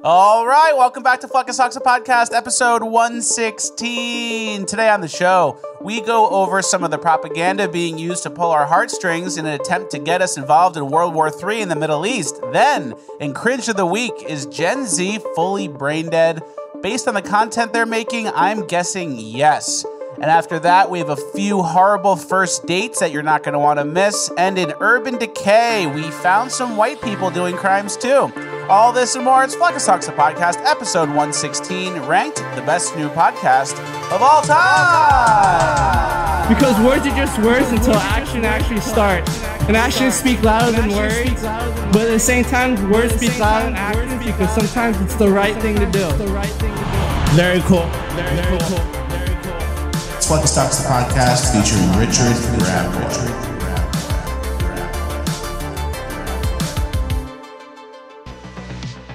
All right, welcome back to Fleccas Talks, a podcast, episode 116. Today on the show, we go over some of the propaganda being used to pull our heartstrings in an attempt to get us involved in World War III in the Middle East. Then, in Cringe of the Week, is Gen Z fully brain dead? Based on the content they're making, I'm guessing yes. And after that, we have a few horrible first dates that you're not going to want to miss. And in Urban Decay, we found some white people doing crimes too. All this and more, it's Fleccas Talks, a podcast, episode 116, ranked the best new podcast of all time. Because words are just words until action actually starts. And actions speak louder than words. But at the same time, words speak louder than actions because sometimes it's the right thing to do. Very cool. Very cool. It's Fleccas Talks, the podcast featuring Richard Grab.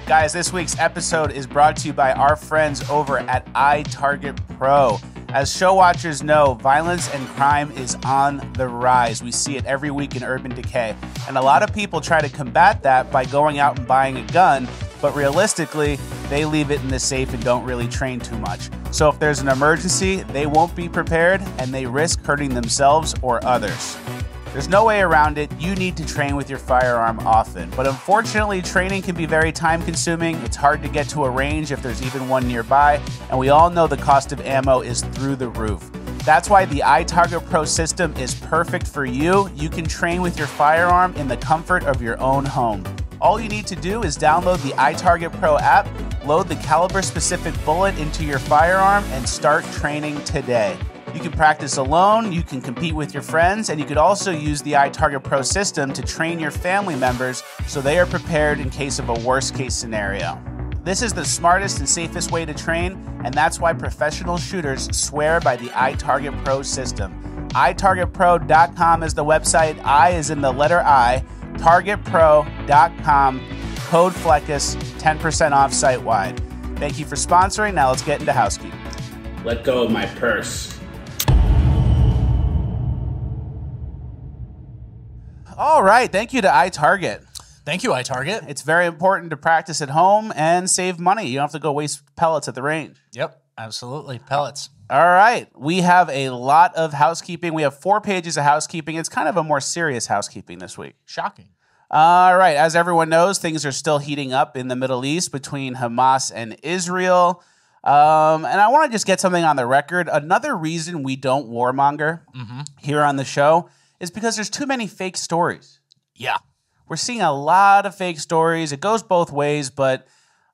Guys, this week's episode is brought to you by our friends over at iTARGET Pro. As show watchers know, violence and crime is on the rise. We see it every week in Urban Decay. And a lot of people try to combat that by going out and buying a gun, but realistically, they leave it in the safe and don't really train too much. So if there's an emergency, they won't be prepared and they risk hurting themselves or others. There's no way around it. You need to train with your firearm often. But unfortunately, training can be very time-consuming. It's hard to get to a range if there's even one nearby. And we all know the cost of ammo is through the roof. That's why the iTARGET Pro system is perfect for you. You can train with your firearm in the comfort of your own home. All you need to do is download the iTARGET Pro app, load the caliber-specific bullet into your firearm, and start training today. You can practice alone, you can compete with your friends, and you could also use the iTARGET Pro system to train your family members so they are prepared in case of a worst-case scenario. This is the smartest and safest way to train, and that's why professional shooters swear by the iTARGET Pro system. iTargetPro.com is the website. I is in the letter I. TargetPro.com. Code Fleccas, 10% off site-wide. Thank you for sponsoring. Now let's get into housekeeping. Let go of my purse. All right. Thank you to iTARGET. Thank you, iTARGET. It's very important to practice at home and save money. You don't have to go waste pellets at the range. Yep, absolutely. Pellets. All right. We have a lot of housekeeping. We have 4 pages of housekeeping. It's kind of a more serious housekeeping this week. Shocking. All right. As everyone knows, things are still heating up in the Middle East between Hamas and Israel. And I want to just get something on the record. Another reason we don't warmonger here on the show is because there's too many fake stories. Yeah. We're seeing a lot of fake stories. It goes both ways, but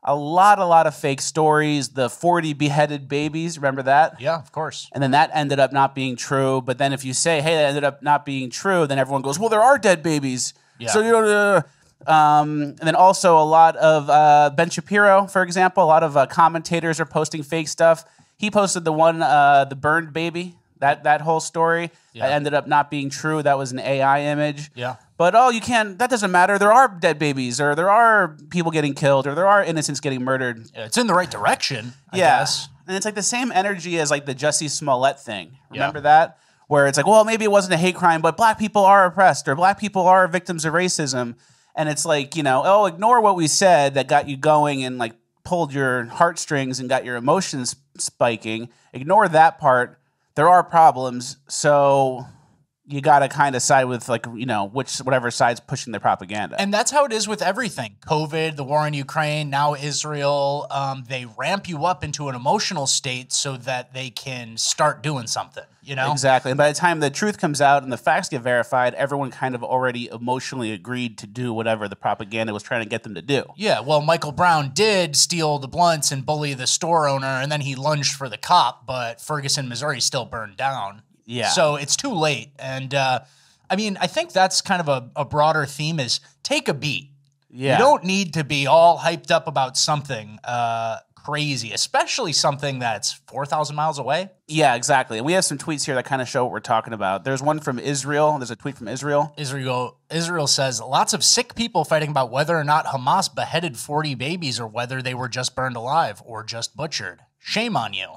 a lot of fake stories. The 40 beheaded babies, remember that? Yeah, of course. And then that ended up not being true. But then if you say, hey, that ended up not being true, then everyone goes, well, there are dead babies. Yeah. So, you know, and then also a lot of Ben Shapiro, for example, a lot of commentators are posting fake stuff. He posted the one, the burned baby. That whole story that ended up not being true. That was an AI image. Yeah. But, oh, you can't, that doesn't matter. There are dead babies, or there are people getting killed, or there are innocents getting murdered. Yeah, it's in the right direction, I guess. And it's like the same energy as like the Jussie Smollett thing. Remember that? Where it's like, well, maybe it wasn't a hate crime, but black people are oppressed, or black people are victims of racism. And it's like, you know, oh, ignore what we said that got you going and like pulled your heartstrings and got your emotions spiking. Ignore that part. There are problems, so you got to kind of side with, like, you know, whatever side's pushing the propaganda. And that's how it is with everything. COVID, the war in Ukraine, now Israel. They ramp you up into an emotional state so that they can start doing something, you know? Exactly. And by the time the truth comes out and the facts get verified, everyone kind of already emotionally agreed to do whatever the propaganda was trying to get them to do. Yeah, well, Michael Brown did steal the blunts and bully the store owner, and then he lunged for the cop, but Ferguson, Missouri still burned down. Yeah. So it's too late. And I mean, I think that's kind of a broader theme is take a beat. Yeah. You don't need to be all hyped up about something crazy, especially something that's 4,000 miles away. Yeah, exactly. And we have some tweets here that kind of show what we're talking about. There's one from Israel. There's a tweet from Israel. Israel says, lots of sick people fighting about whether or not Hamas beheaded 40 babies or whether they were just burned alive or just butchered. Shame on you.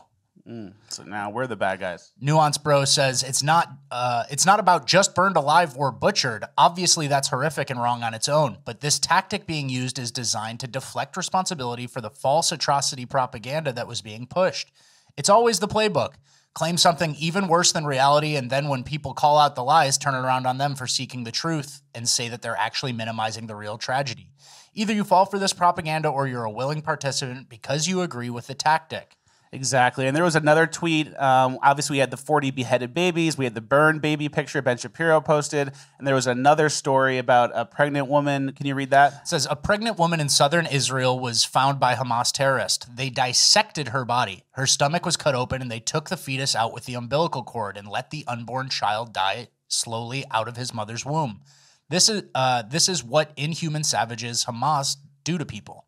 So now we're the bad guys. Nuance Bro says it's not about just burned alive or butchered. Obviously, that's horrific and wrong on its own. But this tactic being used is designed to deflect responsibility for the false atrocity propaganda that was being pushed. It's always the playbook. Claim something even worse than reality, and then when people call out the lies, turn it around on them for seeking the truth and say that they're actually minimizing the real tragedy. Either you fall for this propaganda or you're a willing participant because you agree with the tactic. Exactly. And there was another tweet. Obviously, we had the 40 beheaded babies. We had the burned baby picture Ben Shapiro posted. And there was another story about a pregnant woman. Can you read that? It says, a pregnant woman in southern Israel was found by Hamas terrorists. They dissected her body. Her stomach was cut open, and they took the fetus out with the umbilical cord and let the unborn child die slowly out of his mother's womb. This is what inhuman savages Hamas do to people.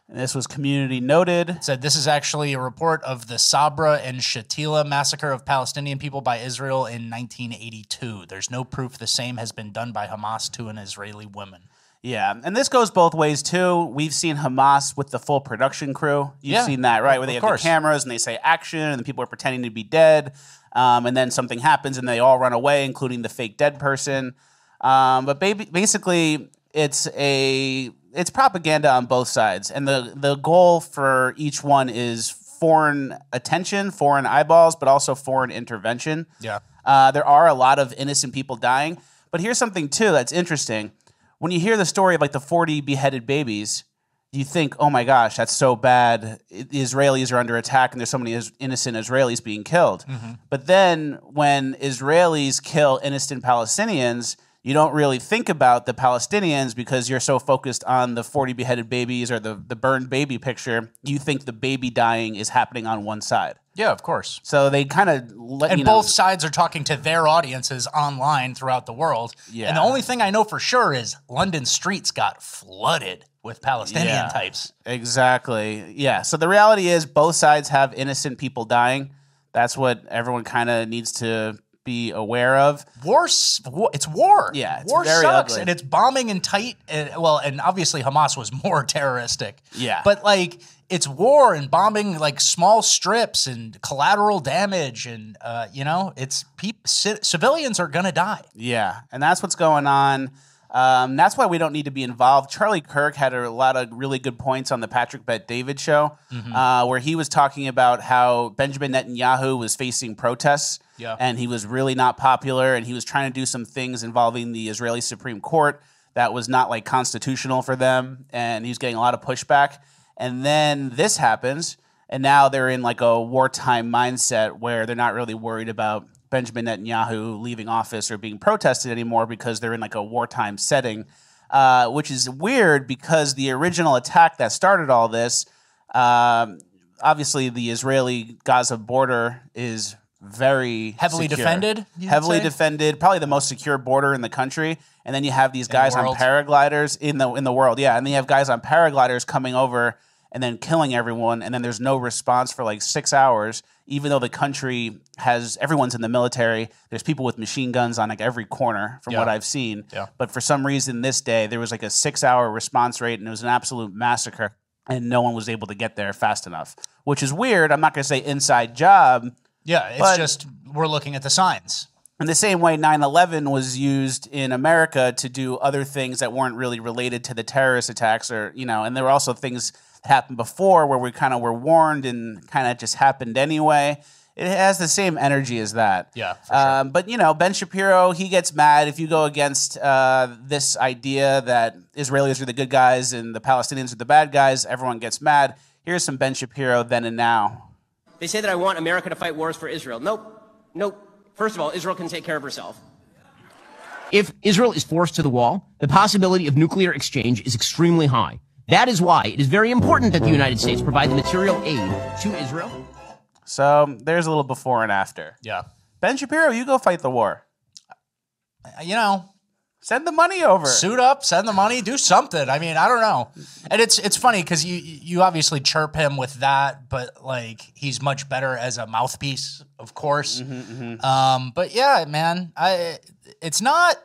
And this was community noted. It said this is actually a report of the Sabra and Shatila massacre of Palestinian people by Israel in 1982. There's no proof the same has been done by Hamas to an Israeli woman. Yeah, and this goes both ways, too. We've seen Hamas with the full production crew. You've seen that, right? Where they have the cameras and they say action and the people are pretending to be dead. And then something happens and they all run away, including the fake dead person. But basically, it's propaganda on both sides. And the goal for each one is foreign attention, foreign eyeballs, but also foreign intervention. Yeah. There are a lot of innocent people dying. But here's something, too, that's interesting. When you hear the story of like the 40 beheaded babies, you think, oh my gosh, that's so bad. The Israelis are under attack and there's so many innocent Israelis being killed. Mm-hmm. But then when Israelis kill innocent Palestinians, you don't really think about the Palestinians because you're so focused on the 40 beheaded babies or the burned baby picture. You think the baby dying is happening on one side. Yeah, of course. So they kind of let and both sides are talking to their audiences online throughout the world. Yeah. And the only thing I know for sure is London streets got flooded with Palestinian types. Exactly. Yeah. So the reality is both sides have innocent people dying. That's what everyone kind of needs to be aware of. It's war. Yeah, it's war very sucks, ugly. And it's bombing and tight. And obviously Hamas was more terroristic. Yeah, but like it's war and bombing like small strips and collateral damage, and it's civilians are gonna die. Yeah, and that's what's going on. That's why we don't need to be involved. Charlie Kirk had a lot of really good points on the Patrick Bet-David show, where he was talking about how Benjamin Netanyahu was facing protests, and he was really not popular, and he was trying to do some things involving the Israeli Supreme Court that was not like constitutional for them, and he was getting a lot of pushback. And then this happens, and now they're in like a wartime mindset where they're not really worried about Benjamin Netanyahu leaving office or being protested anymore because they're in like a wartime setting, which is weird because the original attack that started all this, obviously the Israeli-Gaza border is very heavily secure. defended. Heavily defended, probably the most secure border in the country. And then you have these guys on paragliders in the world, and then you have guys on paragliders coming over and then killing everyone, and then there's no response for like 6 hours, even though the country everyone's in the military. There's people with machine guns on like every corner from what I've seen. Yeah. But for some reason this day, there was like a 6-hour response rate, and it was an absolute massacre, and no one was able to get there fast enough, which is weird. I'm not going to say inside job. Yeah, it's just we're looking at the signs. In the same way 9/11 was used in America to do other things that weren't really related to the terrorist attacks, and there were also things that happened before where we kind of were warned and kind of just happened anyway. It has the same energy as that. Yeah, for sure. But, Ben Shapiro, he gets mad if you go against this idea that Israelis are the good guys and the Palestinians are the bad guys. Everyone gets mad. Here's some Ben Shapiro then and now. They say that I want America to fight wars for Israel. Nope. First of all, Israel can take care of herself. If Israel is forced to the wall, the possibility of nuclear exchange is extremely high. That is why it is very important that the United States provide the material aid to Israel. So there's a little before and after. Yeah. Ben Shapiro, you go fight the war. Send the money over. Suit up, send the money, do something. I mean, I don't know. And it's funny because you obviously chirp him with that, but like he's much better as a mouthpiece, of course. But yeah, man, it's not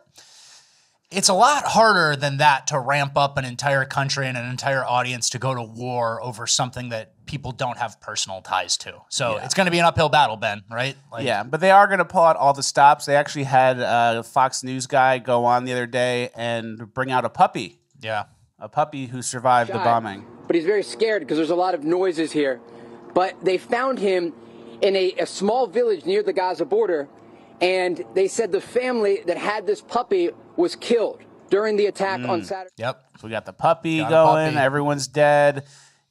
It's a lot harder than that to ramp up an entire country and an entire audience to go to war over something that people don't have personal ties to. So it's going to be an uphill battle, Ben, right? Yeah, but they are going to pull out all the stops. They actually had a Fox News guy go on the other day and bring out a puppy. Yeah. A puppy who survived the bombing. But he's very scared because there's a lot of noises here. But they found him in a small village near the Gaza border, and they said the family that had this puppy was killed during the attack on Saturday. Yep. So we got the puppy going. Everyone's dead.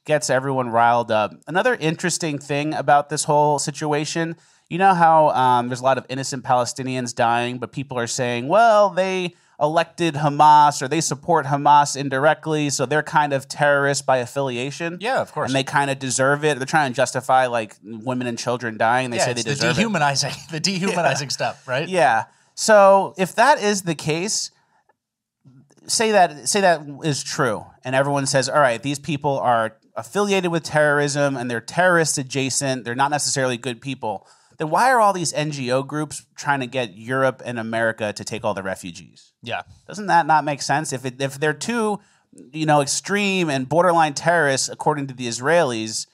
Gets everyone riled up. Another interesting thing about this whole situation, you know how there's a lot of innocent Palestinians dying, but people are saying, well, they elected Hamas or they support Hamas indirectly, so they're kind of terrorists by affiliation. Yeah, of course. And they kind of deserve it. They're trying to justify like women and children dying. They say they deserve it. The dehumanizing stuff, right? Yeah. So if that is the case, say that is true, and everyone says, all right, these people are affiliated with terrorism and they're terrorist adjacent, they're not necessarily good people, then why are all these NGO groups trying to get Europe and America to take all the refugees? Yeah. Doesn't that not make sense? If they're too, extreme and borderline terrorists, according to the Israelis,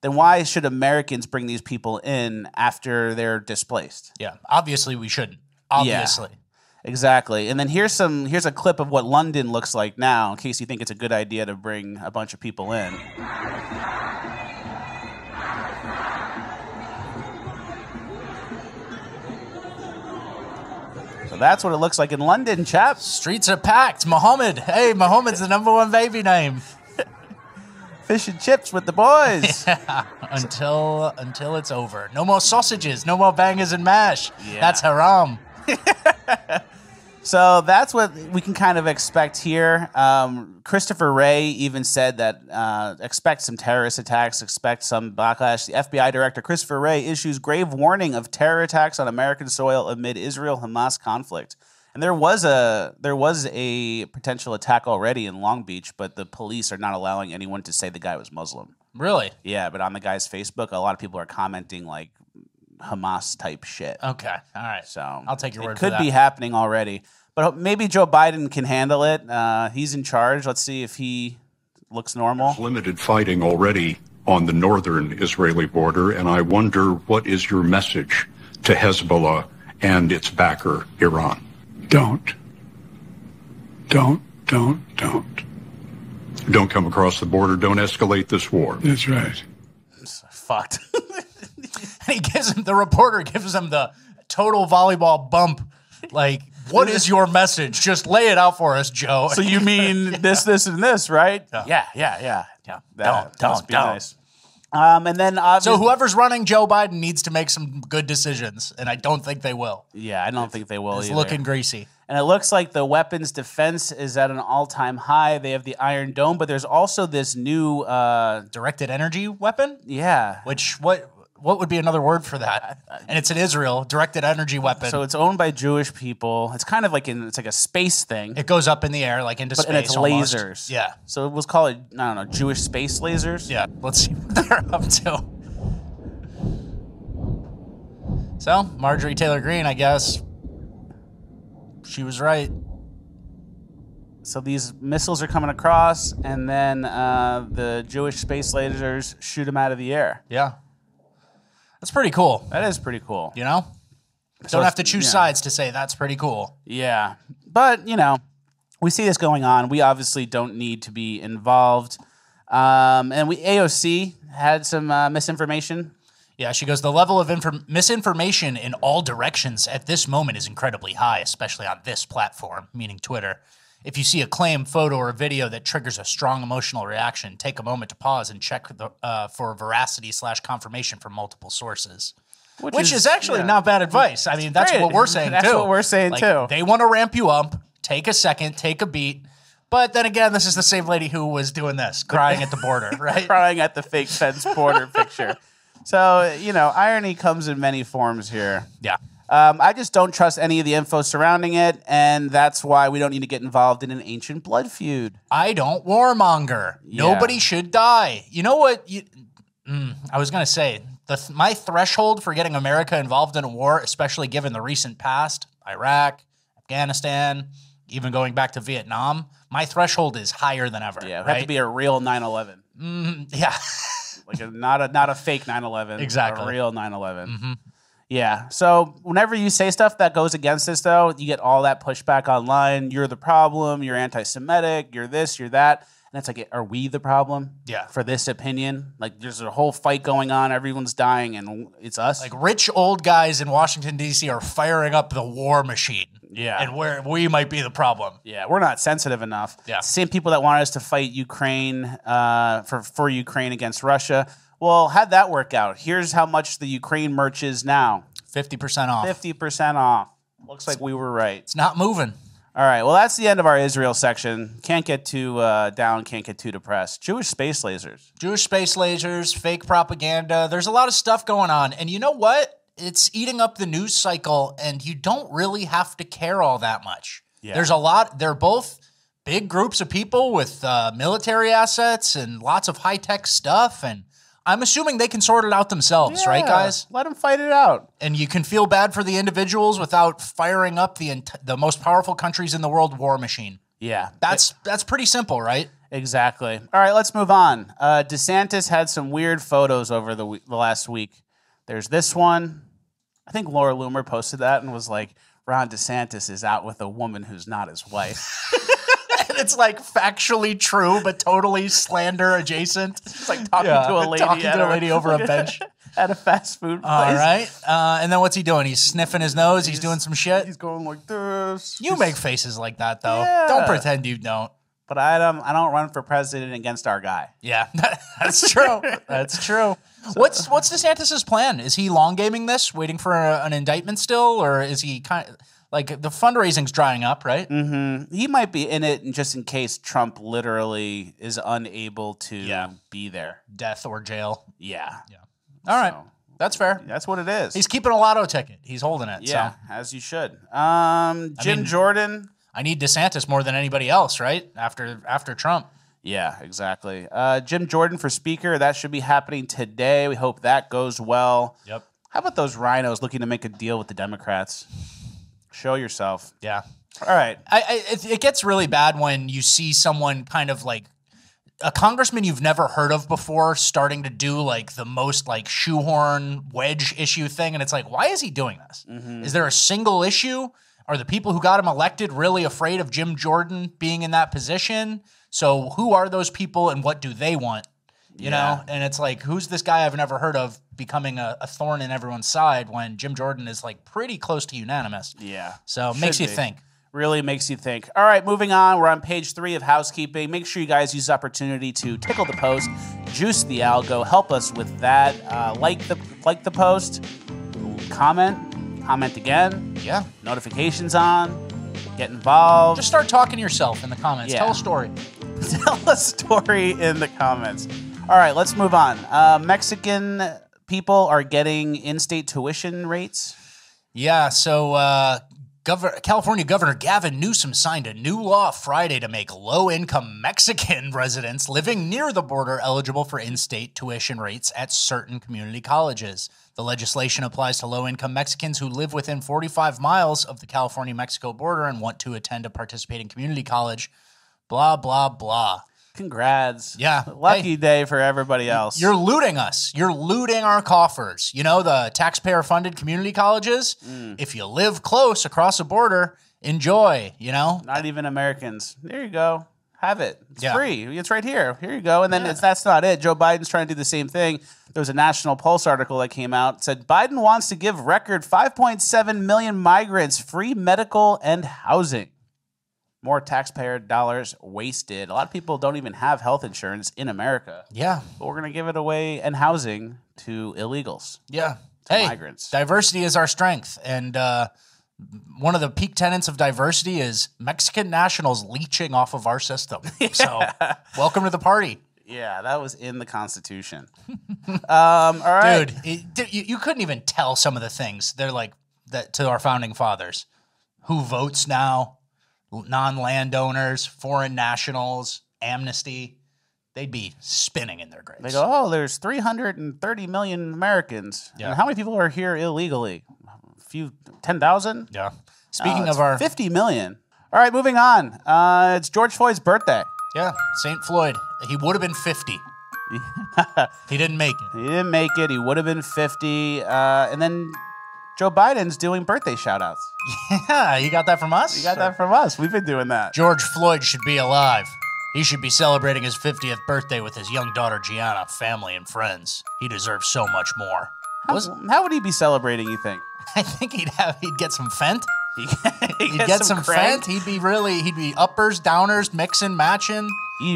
then why should Americans bring these people in after they're displaced? Yeah. Obviously, we shouldn't. Obviously. Yeah, exactly. And then here's a clip of what London looks like now, in case you think it's a good idea to bring a bunch of people in. So that's what it looks like in London, chaps. Streets are packed. Muhammad. Hey, Muhammad's the #1 baby name. Fish and chips with the boys. Yeah, until it's over. No more sausages. No more bangers and mash. Yeah. That's haram. So that's what we can kind of expect here. Christopher Wray even said that expect some terrorist attacks, expect some backlash. The FBI director, Christopher Wray, issues grave warning of terror attacks on American soil amid Israel-Hamas conflict. And there was a potential attack already in Long Beach, but the police are not allowing anyone to say the guy was Muslim. Really? Yeah, but on the guy's Facebook, a lot of people are commenting like Hamas type shit. Okay, all right. So I'll take your word for that. It could be happening already, but maybe Joe Biden can handle it. He's in charge. Let's see if he looks normal. There's limited fighting already on the northern Israeli border, and I wonder what is your message to Hezbollah and its backer, Iran? Don't come across the border. Don't escalate this war. That's right. It's fucked. And the reporter gives him the total volleyball bump. Like, what is your message? Just lay it out for us, Joe. So you mean this, and this, right? Yeah. Don't. Nice. And then so whoever's running Joe Biden needs to make some good decisions, and I don't think they will. Yeah, I don't think they will. It's either. looking greasy. And it looks like the weapons defense is at an all-time high. They have the Iron Dome, but there's also this new directed energy weapon. Yeah, what would be another word for that? And it's in Israel, directed energy weapon. So it's owned by Jewish people. It's kind of like it's like a space thing. It goes up in the air, like into space. And it's almost. lasers. Yeah. So it was called, I don't know, Jewish space lasers. Yeah. Let's see what they're up to. So Marjorie Taylor Greene, I guess, she was right. So these missiles are coming across, and then the Jewish space lasers shoot them out of the air. Yeah. That's pretty cool. That is pretty cool. You know? Don't have to choose sides to say that's pretty cool. Yeah. But, we see this going on. We obviously don't need to be involved. And AOC had some misinformation. Yeah, she goes, the level of misinformation in all directions at this moment is incredibly high, especially on this platform, meaning Twitter. If you see a claim, photo, or a video that triggers a strong emotional reaction, take a moment to pause and check for veracity/confirmation from multiple sources. Which is actually not bad advice. I mean, that's what we're saying, too. That's what we're saying, too. They want to ramp you up, take a second, take a beat. But then again, this is the same lady who was doing this, crying at the border, right? Crying at the fake fence border picture. So, irony comes in many forms here. Yeah. I just don't trust any of the info surrounding it, and that's why we don't need to get involved in an ancient blood feud. I don't warmonger. Yeah. Nobody should die. You know what? I was going to say, my threshold for getting America involved in a war, especially given the recent past, Iraq, Afghanistan, even going back to Vietnam, my threshold is higher than ever. Yeah, it right? had to be a real 9/11. Yeah. Like not a fake 9/11. Exactly. A real 9/11. Yeah. So whenever you say stuff that goes against this, though, you get all that pushback online. You're the problem. You're anti-Semitic. You're this. You're that. And it's like, are we the problem? Yeah. For this opinion? Like, there's a whole fight going on. Everyone's dying, and it's us. Like rich old guys in Washington, D.C. are firing up the war machine. Yeah. And we might be the problem. Yeah, we're not sensitive enough. Yeah. Same people that want us to fight Ukraine for Ukraine against Russia. Well, how'd that work out? Here's how much the Ukraine merch is now. 50% off. 50% off. Looks like we were right. It's not moving. All right. Well, that's the end of our Israel section. Can't get too down, can't get too depressed. Jewish space lasers. Jewish space lasers, fake propaganda. There's a lot of stuff going on. And you know what? It's eating up the news cycle, and you don't really have to care all that much. Yeah. There's a lot. They're both big groups of people with military assets and lots of high-tech stuff, and I'm assuming they can sort it out themselves, right, guys? Let them fight it out. And you can feel bad for the individuals without firing up the most powerful countries in the world war machine. Yeah. That's pretty simple, right? Exactly. All right, let's move on. DeSantis had some weird photos over the last week. There's this one. I think Laura Loomer posted that and was like, Ron DeSantis is out with a woman who's not his wife. And it's like factually true, but totally slander adjacent. It's like talking to a lady over a bench. At a fast food place. All right. And then what's he doing? He's sniffing his nose. He's doing some shit. He's going like this. You make faces like that, though. Yeah. Don't pretend you don't. But I don't run for president against our guy. Yeah, that's true. That's true. So, what's DeSantis' plan? Is he long gaming this, waiting for an indictment still, or is he kind of like the fundraising's drying up, right? Mm-hmm. He might be in it just in case Trump literally is unable to be there. Death or jail. Yeah. All right. That's fair. That's what it is. He's keeping a lotto ticket. He's holding it. Yeah, so. as you should. Jim Jordan. I need DeSantis more than anybody else, right? After Trump. Yeah, exactly. Jim Jordan for speaker. That should be happening today. We hope that goes well. Yep. How about those rhinos looking to make a deal with the Democrats? Show yourself. Yeah. All right. It gets really bad when you see someone kind of like a congressman you've never heard of before starting to do like the most like shoehorn wedge issue thing. And it's like, why is he doing this? Mm-hmm. Is there a single issue? Are the people who got him elected really afraid of Jim Jordan being in that position? So who are those people and what do they want? You know? And it's like, who's this guy I've never heard of becoming a thorn in everyone's side when Jim Jordan is like pretty close to unanimous? Yeah. So it makes you think. Really makes you think. All right, moving on. We're on page 3 of housekeeping. Make sure you guys use the opportunity to tickle the post, juice the algo, help us with that. Like the post, comment again. Yeah. Notifications on. Get involved. Just start talking to yourself in the comments. Yeah. Tell a story. Tell a story in the comments. All right, let's move on. Mexican people are getting in-state tuition rates. Yeah, so California Governor Gavin Newsom signed a new law Friday to make low-income Mexican residents living near the border eligible for in-state tuition rates at certain community colleges. The legislation applies to low-income Mexicans who live within 45 miles of the California-Mexico border and want to attend a participating community college. Blah, blah, blah. Congrats. Yeah. Lucky day for everybody else. You're looting us. You're looting our coffers. You know, the taxpayer-funded community colleges? If you live close across the border, enjoy, you know? Not even Americans. There you go. Have it. It's free. It's right here. Here you go. And then that's not it. Joe Biden's trying to do the same thing. There was a National Pulse article that came out. It said Biden wants to give record 5.7 million migrants free medical and housing. More taxpayer dollars wasted. A lot of people don't even have health insurance in America. Yeah. But we're going to give it away and housing to illegals. Yeah. To migrants. Diversity is our strength. And one of the peak tenets of diversity is Mexican nationals leeching off of our system. So welcome to the party. Yeah, that was in the Constitution. All right. Dude, you couldn't even tell some of the things. They're like that to our founding fathers. Who votes now? Non-landowners, foreign nationals, amnesty, they'd be spinning in their graves. They go, oh, there's 330 million Americans. Yeah. And how many people are here illegally? A few, 10,000? Yeah. Speaking of our 50 million. All right, moving on. It's George Floyd's birthday. Yeah, St. Floyd. He would have been 50. He didn't make it. He didn't make it. He would have been 50. And then Joe Biden's doing birthday shout-outs. Yeah, you got that from us? You got that from us. We've been doing that. George Floyd should be alive. He should be celebrating his 50th birthday with his young daughter Gianna, family, and friends. He deserves so much more. How would he be celebrating, you think? I think he'd get some Fent. He'd get some Fent. He'd be uppers, downers, mixing, matching,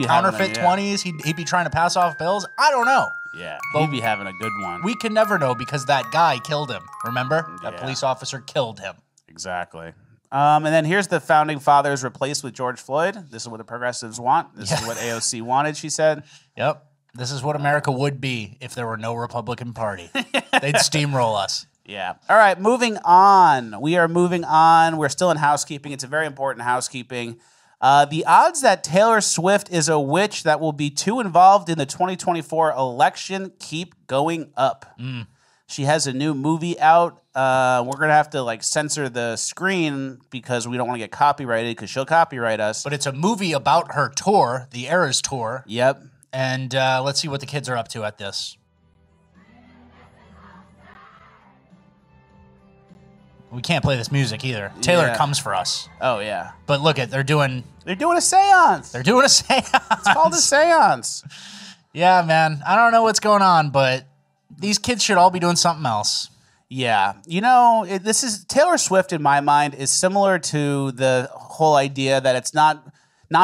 counterfeit 20s. He'd be trying to pass off bills. I don't know. Yeah, he'd be having a good one. We can never know because that guy killed him. Remember? That police officer killed him. Exactly. And then here's the founding fathers replaced with George Floyd. This is what the progressives want. This is what AOC wanted, she said. Yep. This is what America would be if there were no Republican Party. They'd steamroll us. Yeah. All right, moving on. We are moving on. We're still in housekeeping. It's a very important housekeeping. The odds that Taylor Swift is a witch that will be too involved in the 2024 election keep going up. She has a new movie out. We're going to have to censor the screen because we don't want to get copyrighted because she'll copyright us. But it's a movie about her tour, the Eras Tour. Yep. And let's see what the kids are up to at this. We can't play this music either. Taylor comes for us. Oh, yeah. But look they're doing a seance. They're doing a seance. It's called a seance. Yeah, man. I don't know what's going on, but these kids should all be doing something else. Yeah. This is Taylor Swift in my mind is similar to the whole idea that it's not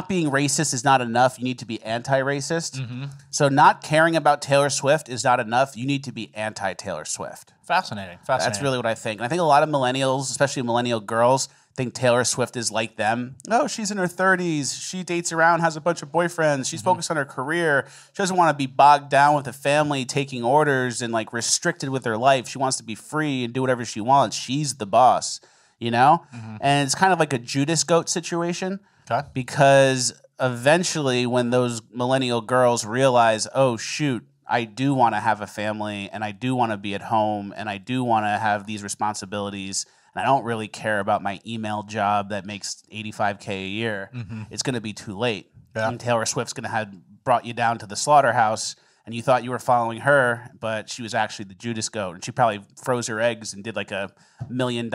being racist is not enough. You need to be anti-racist. Mm-hmm. So not caring about Taylor Swift is not enough. You need to be anti-Taylor Swift. Fascinating. That's really what I think. And I think a lot of millennials, especially millennial girls, think Taylor Swift is like them. Oh, she's in her 30s. She dates around, has a bunch of boyfriends. She's focused on her career. She doesn't want to be bogged down with a family taking orders and restricted with her life. She wants to be free and do whatever she wants. She's the boss, Mm-hmm. And it's kind of like a Judas goat situation. Okay. Because eventually when those millennial girls realize, oh, shoot, I do want to have a family and I do want to be at home and I do want to have these responsibilities and I don't really care about my email job that makes $85K a year, it's going to be too late. Yeah. And Taylor Swift's going to have brought you down to the slaughterhouse and you thought you were following her, but she was actually the Judas goat. And she probably froze her eggs and did a $1 million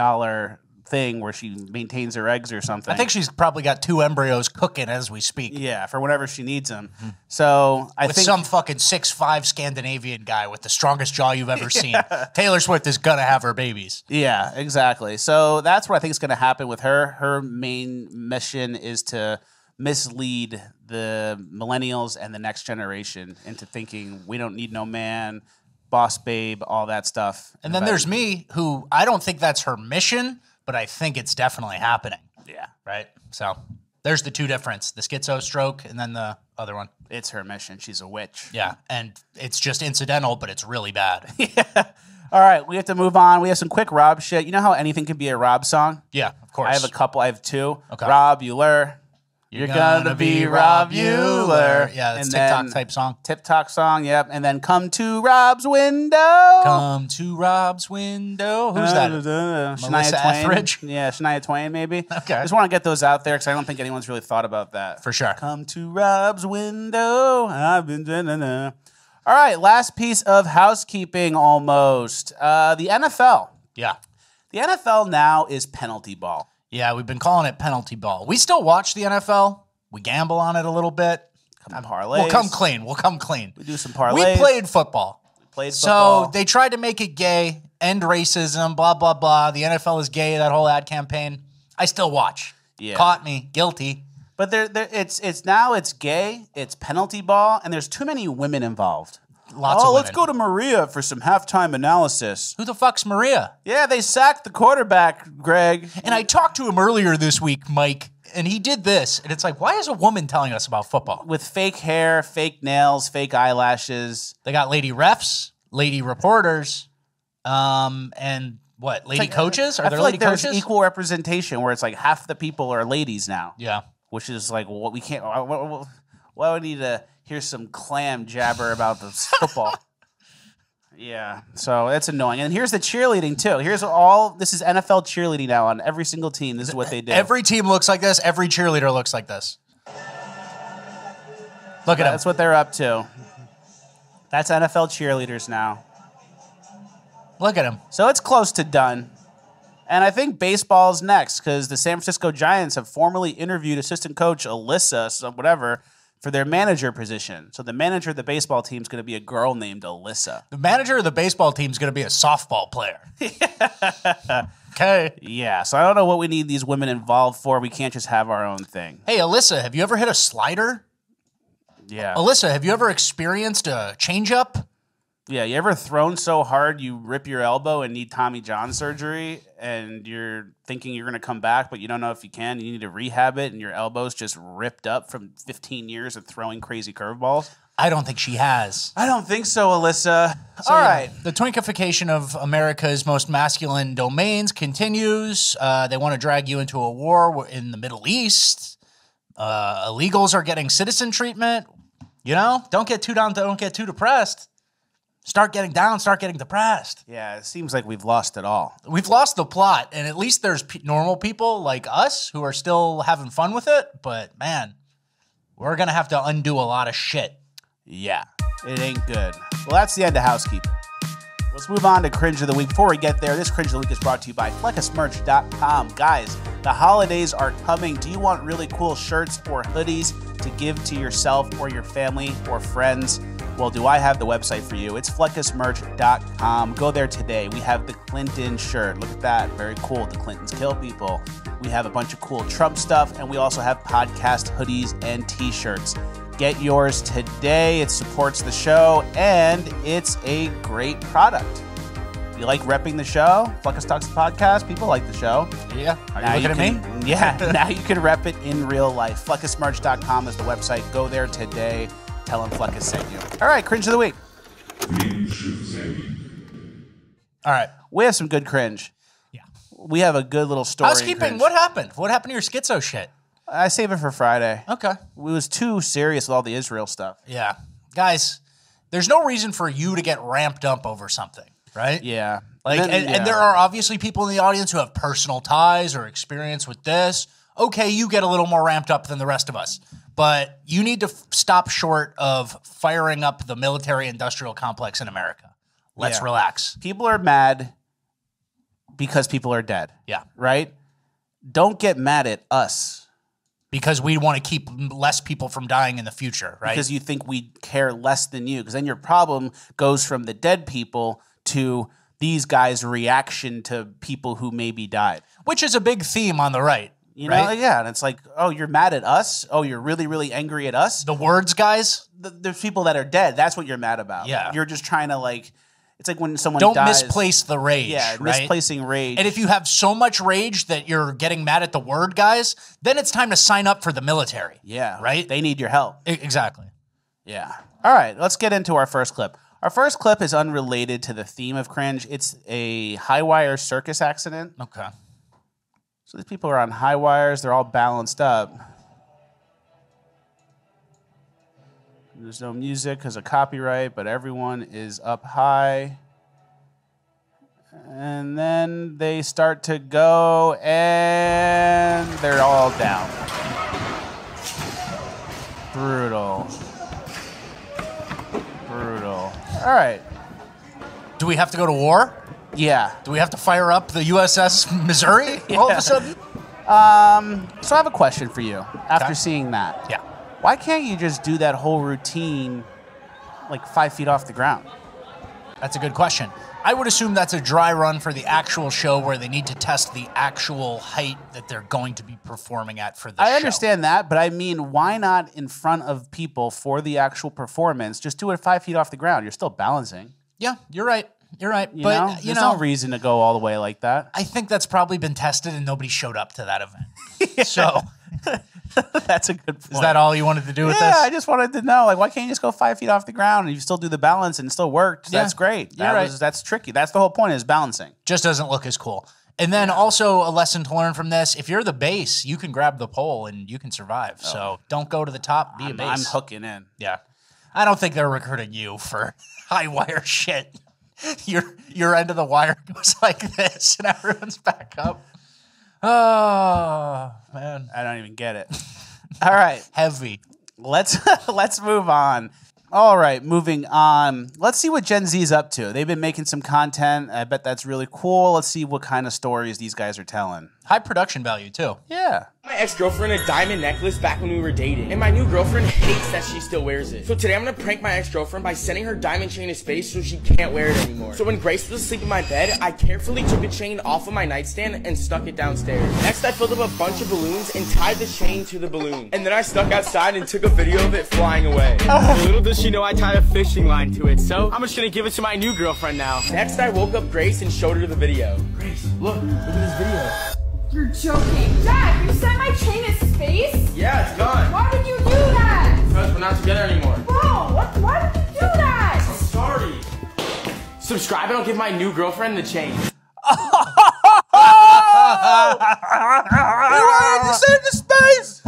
thing where she maintains her eggs or something. I think she's probably got 2 embryos cooking as we speak. Yeah, for whenever she needs them. Mm-hmm. So I think some fucking 6'5" Scandinavian guy with the strongest jaw you've ever seen. Taylor Swift is gonna have her babies. Yeah, exactly. So that's what I think is gonna happen with her. Her main mission is to mislead the millennials and the next generation into thinking we don't need no man, boss babe, all that stuff. And then there's me, who I don't think that's her mission, but I think it's definitely happening. Yeah. Right? So there's the two difference. The schizo stroke and then the other one. It's her mission. She's a witch. Yeah. And it's just incidental, but it's really bad. Yeah. All right. We have to move on. We have some quick Rob shit. You know how anything can be a Rob song? Yeah, of course. I have a couple. I have 2. Okay. Rob Euler. You're gonna be Rob Euler. Yeah, that's TikTok type song. TikTok song, yep. And then come to Rob's window. Come to Rob's window. Who's that? Shania Twain. Etheridge? Yeah, Shania Twain, maybe. Okay. I just want to get those out there because I don't think anyone's really thought about that. For sure. Come to Rob's window. I've been All right, last piece of housekeeping almost. The NFL. Yeah. The NFL now is penalty ball. Yeah, we've been calling it penalty ball. We still watch the NFL. We gamble on it a little bit. Parlays. We'll come clean. We do some parlays. We played football. So they tried to make it gay, end racism, blah, blah, blah. The NFL is gay, that whole ad campaign. I still watch. Yeah. Caught me. Guilty. But it's gay, it's penalty ball, and there's too many women involved. Lots of women. Let's go to Maria for some halftime analysis. Who the fuck's Maria? Yeah, they sacked the quarterback, Greg. And I talked to him earlier this week, Mike, and he did this. And it's like, why is a woman telling us about football? With fake hair, fake nails, fake eyelashes. They got lady refs, lady reporters, and what, lady coaches? Are there lady coaches? There's equal representation where it's like half the people are ladies now. Yeah. Which is like, what we can't, why would we need to hear some clam jabber about the football? Yeah, so it's annoying. And here's the cheerleading too. This is NFL cheerleading now on every single team. This is what they do. Every team looks like this. Every cheerleader looks like this. Look at them. That's what they're up to. That's NFL cheerleaders now. Look at them. So it's close to done. And I think baseball's next because the San Francisco Giants have formally interviewed assistant coach Alyssa, for their manager position. So the manager of the baseball team is going to be a girl named Alyssa. The manager of the baseball team is going to be a softball player. Okay. Yeah, so I don't know what we need these women involved for. We can't just have our own thing. Hey, Alyssa, have you ever hit a slider? Yeah. Alyssa, have you ever experienced a changeup? Yeah, you ever thrown so hard you rip your elbow and need Tommy John surgery and you're thinking you're going to come back, but you don't know if you can. You need to rehab it and your elbow's just ripped up from 15 years of throwing crazy curveballs? I don't think she has. I don't think so, Alyssa. So, all right. The twinkification of America's most masculine domains continues. They want to drag you into a war in the Middle East. Illegals are getting citizen treatment. You know, don't get too down, don't get too depressed. Start getting down, start getting depressed. Yeah, it seems like we've lost it all. We've lost the plot, and at least there's normal people like us who are still having fun with it, but man, we're going to have to undo a lot of shit. Yeah, it ain't good. Well, that's the end of housekeeping. Let's move on to Cringe of the Week. Before we get there, this Cringe of the Week is brought to you by FleccasMerch.com. Guys, the holidays are coming. Do you want really cool shirts or hoodies to give to yourself or your family or friends? Well, do I have the website for you? It's FleccasMerch.com. Go there today. We have the Clinton shirt. Look at that. Very cool. The Clintons kill people. We have a bunch of cool Trump stuff, and we also have podcast hoodies and t-shirts. Get yours today. It supports the show, and it's a great product. You like repping the show? Fleccas Talks the podcast. People like the show. Yeah. Are you looking at me? Yeah. Now you can rep it in real life. FleccasMerch.com is the website. Go there today. Tell them Fleccas sent you. All right, Cringe of the Week. All right. We have some good cringe. Yeah. We have a good little story. Housekeeping, what happened? What happened to your schizo shit? I save it for Friday. Okay. It was too serious with all the Israel stuff. Yeah. Guys, there's no reason for you to get ramped up over something, right? Yeah. And there are obviously people in the audience who have personal ties or experience with this. Okay, you get a little more ramped up than the rest of us. But you need to stop short of firing up the military-industrial complex in America. Let's relax. People are mad because people are dead. Yeah. Right? Don't get mad at us. Because we want to keep less people from dying in the future, right? Because you think we care less than you. Because then your problem goes from the dead people to these guys' reaction to people who maybe died. Which is a big theme on the right. You know, yeah, and it's like, oh, you're mad at us? Oh, you're really, really angry at us? The words, guys? There's people that are dead. That's what you're mad about. Yeah. You're just trying to, like, it's like when someone Don't dies. misplace the rage, Yeah, right? misplacing rage. And if you have so much rage that you're getting mad at the word, guys, then it's time to sign up for the military. Yeah. Right? They need your help. Exactly. Yeah. All right, let's get into our first clip. Our first clip is unrelated to the theme of cringe. It's a high-wire circus accident. Okay. So these people are on high wires. They're all balanced up. There's no music because of copyright, but everyone is up high. And then they start to go, and they're all down. Brutal. Brutal. All right. Do we have to go to war? Yeah. Do we have to fire up the USS Missouri all of a sudden? So I have a question for you after seeing that. Yeah. Why can't you just do that whole routine like 5 feet off the ground? That's a good question. I would assume that's a dry run for the actual show where they need to test the actual height that they're going to be performing at for the show. I understand that, but I mean, why not in front of people for the actual performance? Just do it 5 feet off the ground. You're still balancing. Yeah, you're right. You're right. But there's no reason to go all the way like that. I think that's probably been tested and nobody showed up to that event. So that's a good point. Is that all you wanted to do with this? Yeah, I just wanted to know, like, why can't you just go 5 feet off the ground and you still do the balance and it still worked? Yeah. That's great. Right. That's tricky. That's the whole point is balancing. Just doesn't look as cool. And then also a lesson to learn from this, if you're the base, you can grab the pole and you can survive. Oh. So don't go to the top, be a base. I'm hooking in. Yeah. I don't think they're recruiting you for high wire shit. your end of the wire goes like this, and everyone's back up. Oh man, I don't even get it. All right, heavy. Let's move on. All right, moving on. Let's see what Gen Z's up to. They've been making some content. I bet that's really cool. Let's see what kind of stories these guys are telling. High production value, too. Yeah. My ex-girlfriend a diamond necklace back when we were dating, and my new girlfriend hates that she still wears it. So today I'm gonna prank my ex-girlfriend by sending her diamond chain to space so she can't wear it anymore. So when Grace was asleep in my bed, I carefully took the chain off of my nightstand and stuck it downstairs. Next, I filled up a bunch of balloons and tied the chain to the balloon. And then I stuck outside and took a video of it flying away. Little does she know I tied a fishing line to it, so I'm just gonna give it to my new girlfriend now. Next, I woke up Grace and showed her the video. Grace, look at this video. You're joking. Dad, you sent my chain to space? Yeah, it's gone. Why would you do that? Because we're not together anymore. Bro, why did you do that? I'm sorry. Subscribe and I'll give my new girlfriend the chain. You wanted to send it to space!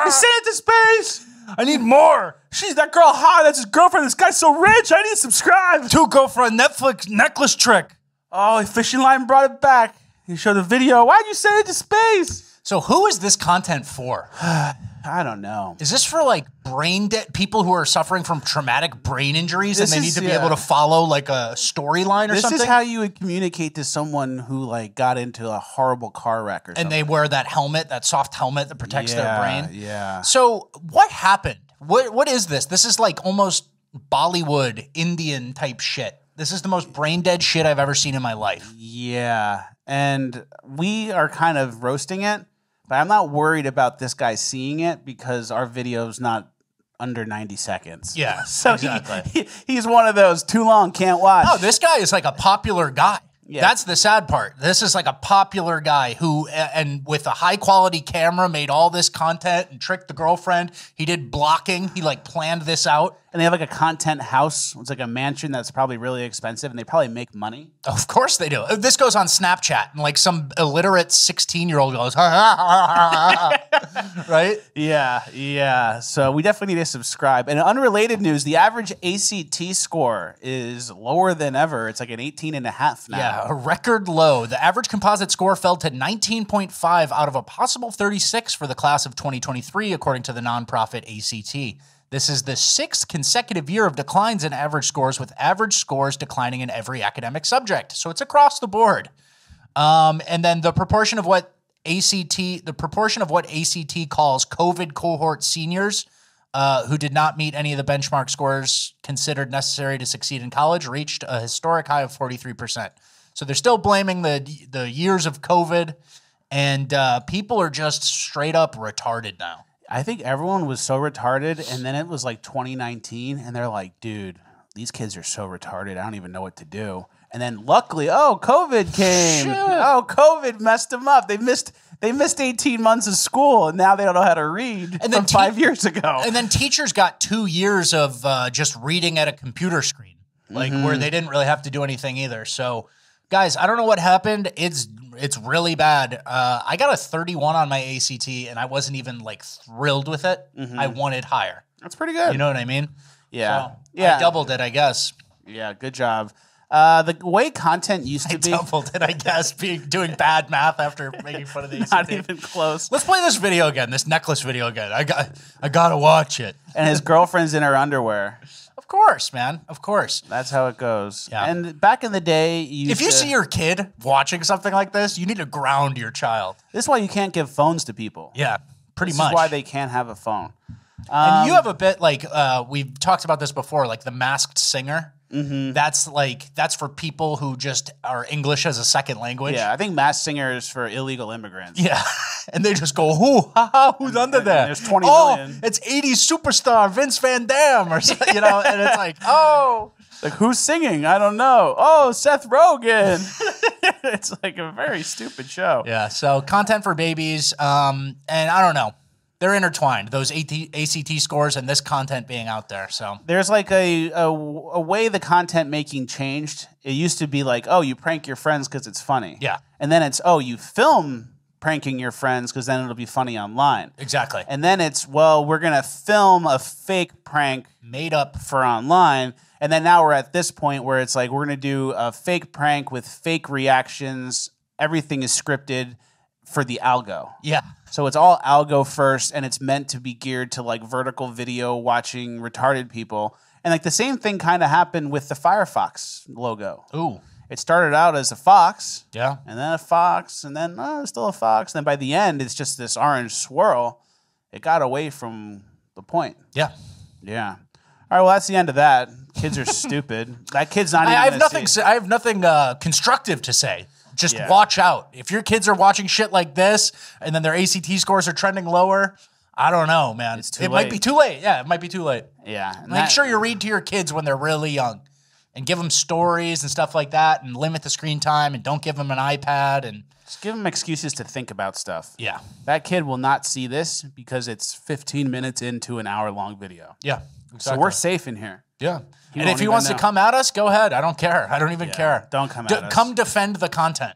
You sent it to space! I need more. She's that girl hot. That's his girlfriend. This guy's so rich. I need to subscribe. To go for a Netflix necklace trick. Oh, a fishing line brought it back. You showed the video. Why'd you send it to space? So who is this content for? I don't know. Is this for like brain dead people who are suffering from traumatic brain injuries and they need to be able to follow like a storyline or something? This is how you would communicate to someone who like got into a horrible car wreck or something. And they wear that helmet, that soft helmet that protects their brain. Yeah. So what happened? What is this? This is like almost Bollywood Indian type shit. This is the most brain dead shit I've ever seen in my life. Yeah. And we are kind of roasting it, but I'm not worried about this guy seeing it because our video's not under 90 seconds. Yeah, so exactly. He's one of those too long, can't watch. No, this guy is like a popular guy. Yeah. That's the sad part. This is like a popular guy who, and with a high quality camera, made all this content and tricked the girlfriend. He did blocking. He like planned this out. And they have like a content house. It's like a mansion that's probably really expensive, and they probably make money. Of course they do. This goes on Snapchat, and like some illiterate 16-year-old goes, ha, ha, ha, ha, ha. Right? Yeah. So we definitely need to subscribe. And unrelated news, the average ACT score is lower than ever. It's like an 18.5 now. Yeah, a record low. The average composite score fell to 19.5 out of a possible 36 for the class of 2023, according to the nonprofit ACT. This is the 6th consecutive year of declines in average scores, with average scores declining in every academic subject. So it's across the board. And then the proportion of what ACT calls COVID cohort seniors who did not meet any of the benchmark scores considered necessary to succeed in college reached a historic high of 43%. So they're still blaming the years of COVID, and people are just straight up retarded now. I think everyone was so retarded, and then it was like 2019, and they're like, dude, these kids are so retarded, I don't even know what to do. And then luckily, COVID came. Shit. COVID messed them up. They missed 18 months of school, and now they don't know how to read from 5 years ago. And then teachers got 2 years of just reading at a computer screen, like where they didn't really have to do anything either. So, guys, I don't know what happened. It's really bad. I got a 31 on my ACT, and I wasn't even like thrilled with it. I wanted higher. That's pretty good. You know what I mean? Yeah. So I doubled it, I guess. Yeah, good job. The way content used to be... doubled it, I guess, doing bad math after making fun of the ACT. Not even close. Let's play this video again, this necklace video again. I gotta watch it. And his girlfriend's in her underwear. Of course, man. Of course. That's how it goes. Yeah. And back in the day, if you see your kid watching something like this, you need to ground your child. This is why you can't give phones to people. Yeah, pretty much. This is why they can't have a phone. And you have a bit like, we've talked about this before, like the Masked Singer. That's for people who just are English as a second language. Yeah, I think Masked Singer is for illegal immigrants. Yeah, and they just go, who's under there? There's 20 million. It's 80s superstar Vince Van Dam or something, and it's like, like who's singing? I don't know. Oh, Seth Rogen. It's like a very stupid show. Yeah, so content for babies, and I don't know. They're intertwined, those ACT scores and this content being out there. So there's like a way the content making changed. It used to be like, oh, you prank your friends because it's funny. Yeah. And then it's, oh, you film pranking your friends because then it'll be funny online. Exactly. And then it's, well, we're going to film a fake prank made up for online. And then now we're at this point where it's like we're going to do a fake prank with fake reactions. Everything is scripted for the algo. Yeah. So it's all algo first, and it's meant to be geared to like vertical video watching retarded people. And like the same thing kind of happened with the Firefox logo. Ooh. It started out as a fox. Yeah. And then a fox, and then still a fox. And then by the end, it's just this orange swirl. It got away from the point. Yeah. Yeah. All right, well, that's the end of that. Kids are stupid. That kid's not even I have gonna see it. I have nothing constructive to say. Just watch out. If your kids are watching shit like this and then their ACT scores are trending lower, I don't know, man. It might be too late. Yeah, it might be too late. Yeah. Make sure you read to your kids when they're really young and give them stories and stuff like that and limit the screen time and don't give them an iPad and just give them excuses to think about stuff. Yeah. That kid will not see this because it's 15 minutes into an hour-long video. Yeah. Exactly. So we're safe in here. Yeah. And if he wants to come at us, go ahead. I don't care. I don't even care. Don't come at us. Come defend the content.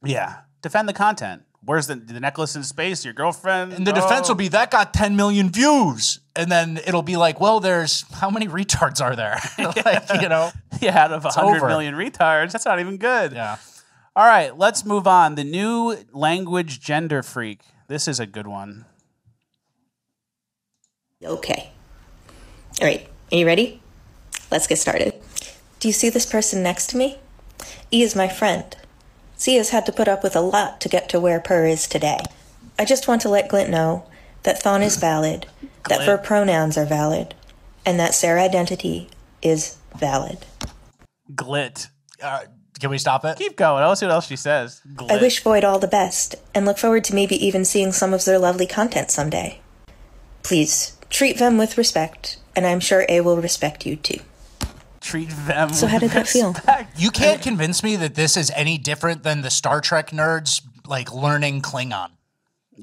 Yeah. Defend the content. Where's the necklace in space? Your girlfriend? And the defense will be, that got 10 million views. And then it'll be like, well, there's, how many retards are there? Like, you know? Yeah, out of 100 million retards. That's not even good. Yeah. All right, let's move on. The new language gender freak. This is a good one. Okay. All right, are you ready? Let's get started. Do you see this person next to me? E is my friend. C has had to put up with a lot to get to where Per is today. I just want to let Glint know that Thon is valid, that ver pronouns are valid, and that Sarah identity is valid. Glit. Can we stop it? Keep going. Let's see what else she says. Glit. I wish Void all the best, and look forward to maybe even seeing some of their lovely content someday. Please, treat them with respect, and I'm sure A will respect you too. Treat them So how did that feel? You can't convince me that this is any different than the Star Trek nerds, like, learning Klingon.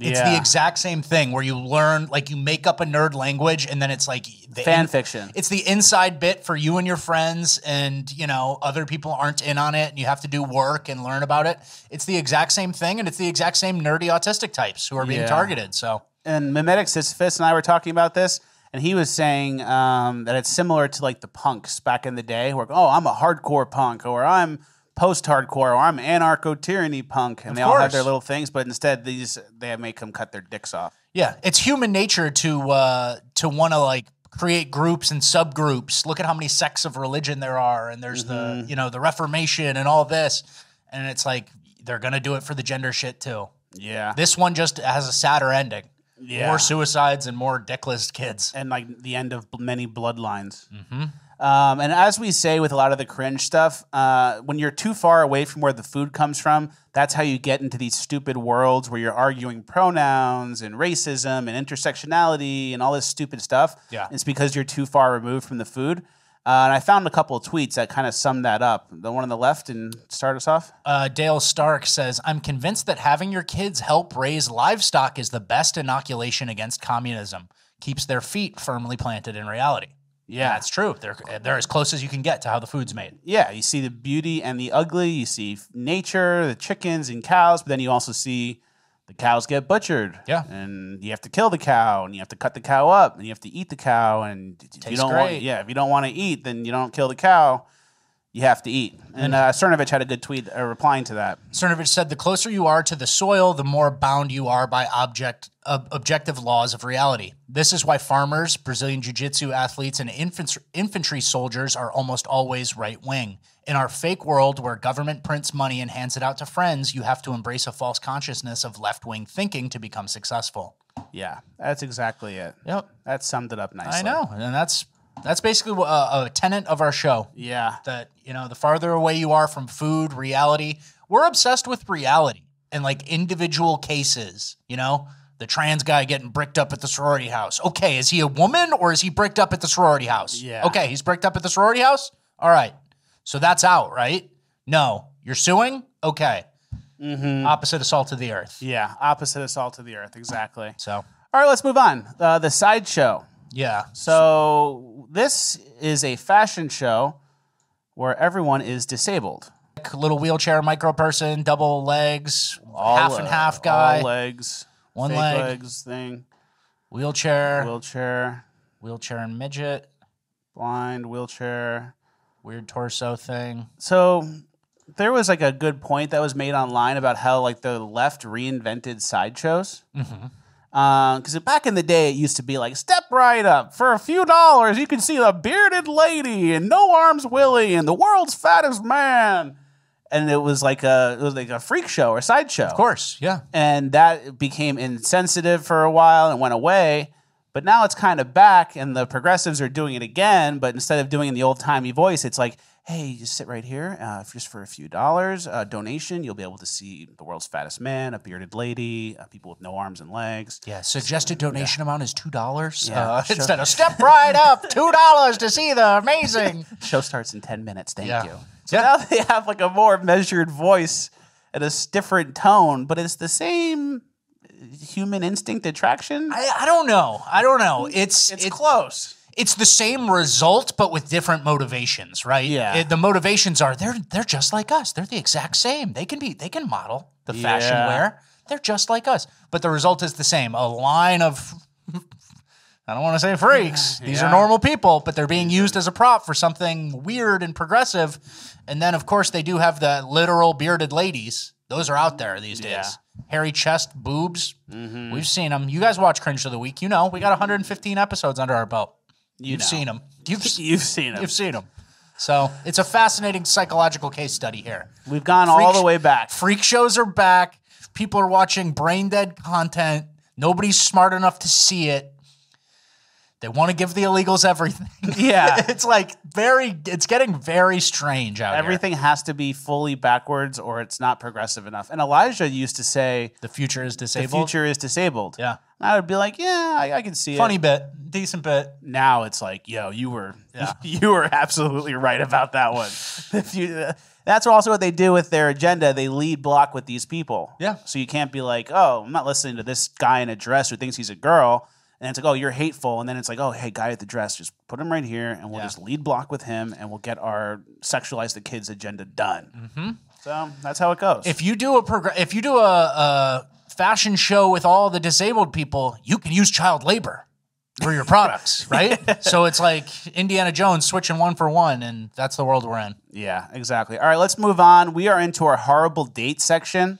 It's the exact same thing where you learn, like, you make up a nerd language and then it's like fan fiction. It's the inside bit for you and your friends, and you know other people aren't in on it, and you have to do work and learn about it. It's the exact same thing, and it's the exact same nerdy autistic types who are being targeted. So, and Mimetic Sisyphus and I were talking about this, and he was saying that it's similar to like the punks back in the day, where I'm a hardcore punk, or I'm post-hardcore, or I'm anarcho-tyranny punk, and they all have their little things, but instead they make them cut their dicks off. Yeah, it's human nature to want to like create groups and subgroups. Look at how many sects of religion there are, and there's the the Reformation and all this, and it's like they're gonna do it for the gender shit too. Yeah, this one just has a sadder ending. Yeah, more suicides and more dickless kids, and like the end of many bloodlines. And as we say with a lot of the cringe stuff, when you're too far away from where the food comes from, that's how you get into these stupid worlds where you're arguing pronouns and racism and intersectionality and all this stupid stuff. Yeah. It's because you're too far removed from the food. And I found a couple of tweets that kind of sum that up. The one on the left, and start us off. Dale Stark says, I'm convinced that having your kids help raise livestock is the best inoculation against communism. Keeps their feet firmly planted in reality. Yeah, it's true. They're as close as you can get to how the food's made. Yeah, you see the beauty and the ugly. You see nature, the chickens and cows, but then you also see the cows get butchered. Yeah. And you have to kill the cow, and you have to cut the cow up, and you have to eat the cow. And if you don't want to eat, then you don't kill the cow. You have to eat. And Cernovich had a good tweet replying to that. Cernovich said, the closer you are to the soil, the more bound you are by objective laws of reality. This is why farmers, Brazilian jiu-jitsu athletes, and infantry soldiers are almost always right-wing. In our fake world where government prints money and hands it out to friends, you have to embrace a false consciousness of left-wing thinking to become successful. Yeah, that's exactly it. Yep. That summed it up nicely. I know, and that's basically a tenet of our show. Yeah. That, the farther away you are from food, reality, we're obsessed with reality and like individual cases, the trans guy getting bricked up at the sorority house. Okay, is he a woman or is he bricked up at the sorority house? Yeah. Okay, he's bricked up at the sorority house? All right. So that's out, right? No. You're suing? Okay. Opposite assault of the earth. Yeah, opposite assault of the earth, exactly. So, all right, let's move on. The sideshow. Yeah. So this is a fashion show where everyone is disabled. Little wheelchair micro person, double legs, half and half guy. All legs. One fake leg. legs thing. Wheelchair. Wheelchair and midget. Blind, wheelchair. Weird torso thing. So there was like a good point that was made online about how like the left reinvented sideshows. Because back in the day, it used to be like, step right up. For a few dollars, you can see the bearded lady and no arms Willie and the world's fattest man. And it was like a freak show or sideshow. Of course, yeah. And that became insensitive for a while and went away. But now it's kind of back, and the progressives are doing it again. But instead of doing it in the old-timey voice, it's like, hey, just sit right here. Just for a few dollars, donation, you'll be able to see the world's fattest man, a bearded lady, people with no arms and legs. Yeah, suggested donation amount is $2 Yeah, instead of step right up, $2 to see the amazing. Show starts in 10 minutes. Thank you. So Yeah. now they have like a more measured voice and a different tone, but it's the same human instinct attraction. I don't know. It's close. It's the same result, but with different motivations, right? Yeah. The motivations are they're just like us. They're the exact same. They can model the fashion wear. They're just like us. But the result is the same. A line of I don't want to say freaks. These are normal people, but they're being used as a prop for something weird and progressive. And then of course they do have the literal bearded ladies. Those are out there these days. Hairy chest, boobs. We've seen them. You guys watch Cringe of the Week. You know, we got 115 episodes under our belt. You've seen them. You've seen them. You've seen them. So it's a fascinating psychological case study here. We've gone all the way back. Freak shows are back. People are watching Braindead content. Nobody's smart enough to see it. They want to give the illegals everything. Yeah. It's getting very strange out here. Everything has to be fully backwards or it's not progressive enough. And Elijah used to say, the future is disabled. The future is disabled. Yeah. And I would be like, yeah, I can see Funny it. bit. Decent bit. Now it's like, yo, you were absolutely right about that one. That's also what they do with their agenda. They lead block with these people. Yeah. So you can't be like, oh, I'm not listening to this guy in a dress who thinks he's a girl. And it's like, oh, you're hateful. And then it's like, oh, hey, guy at the dress, just put him right here and we'll just lead block with him and we'll get our sexualize the kids agenda done. So that's how it goes. If you do a fashion show with all the disabled people, you can use child labor for your products, right? So it's like Indiana Jones switching one for one, and that's the world we're in. Yeah, exactly. All right, let's move on. We are into our horrible date section.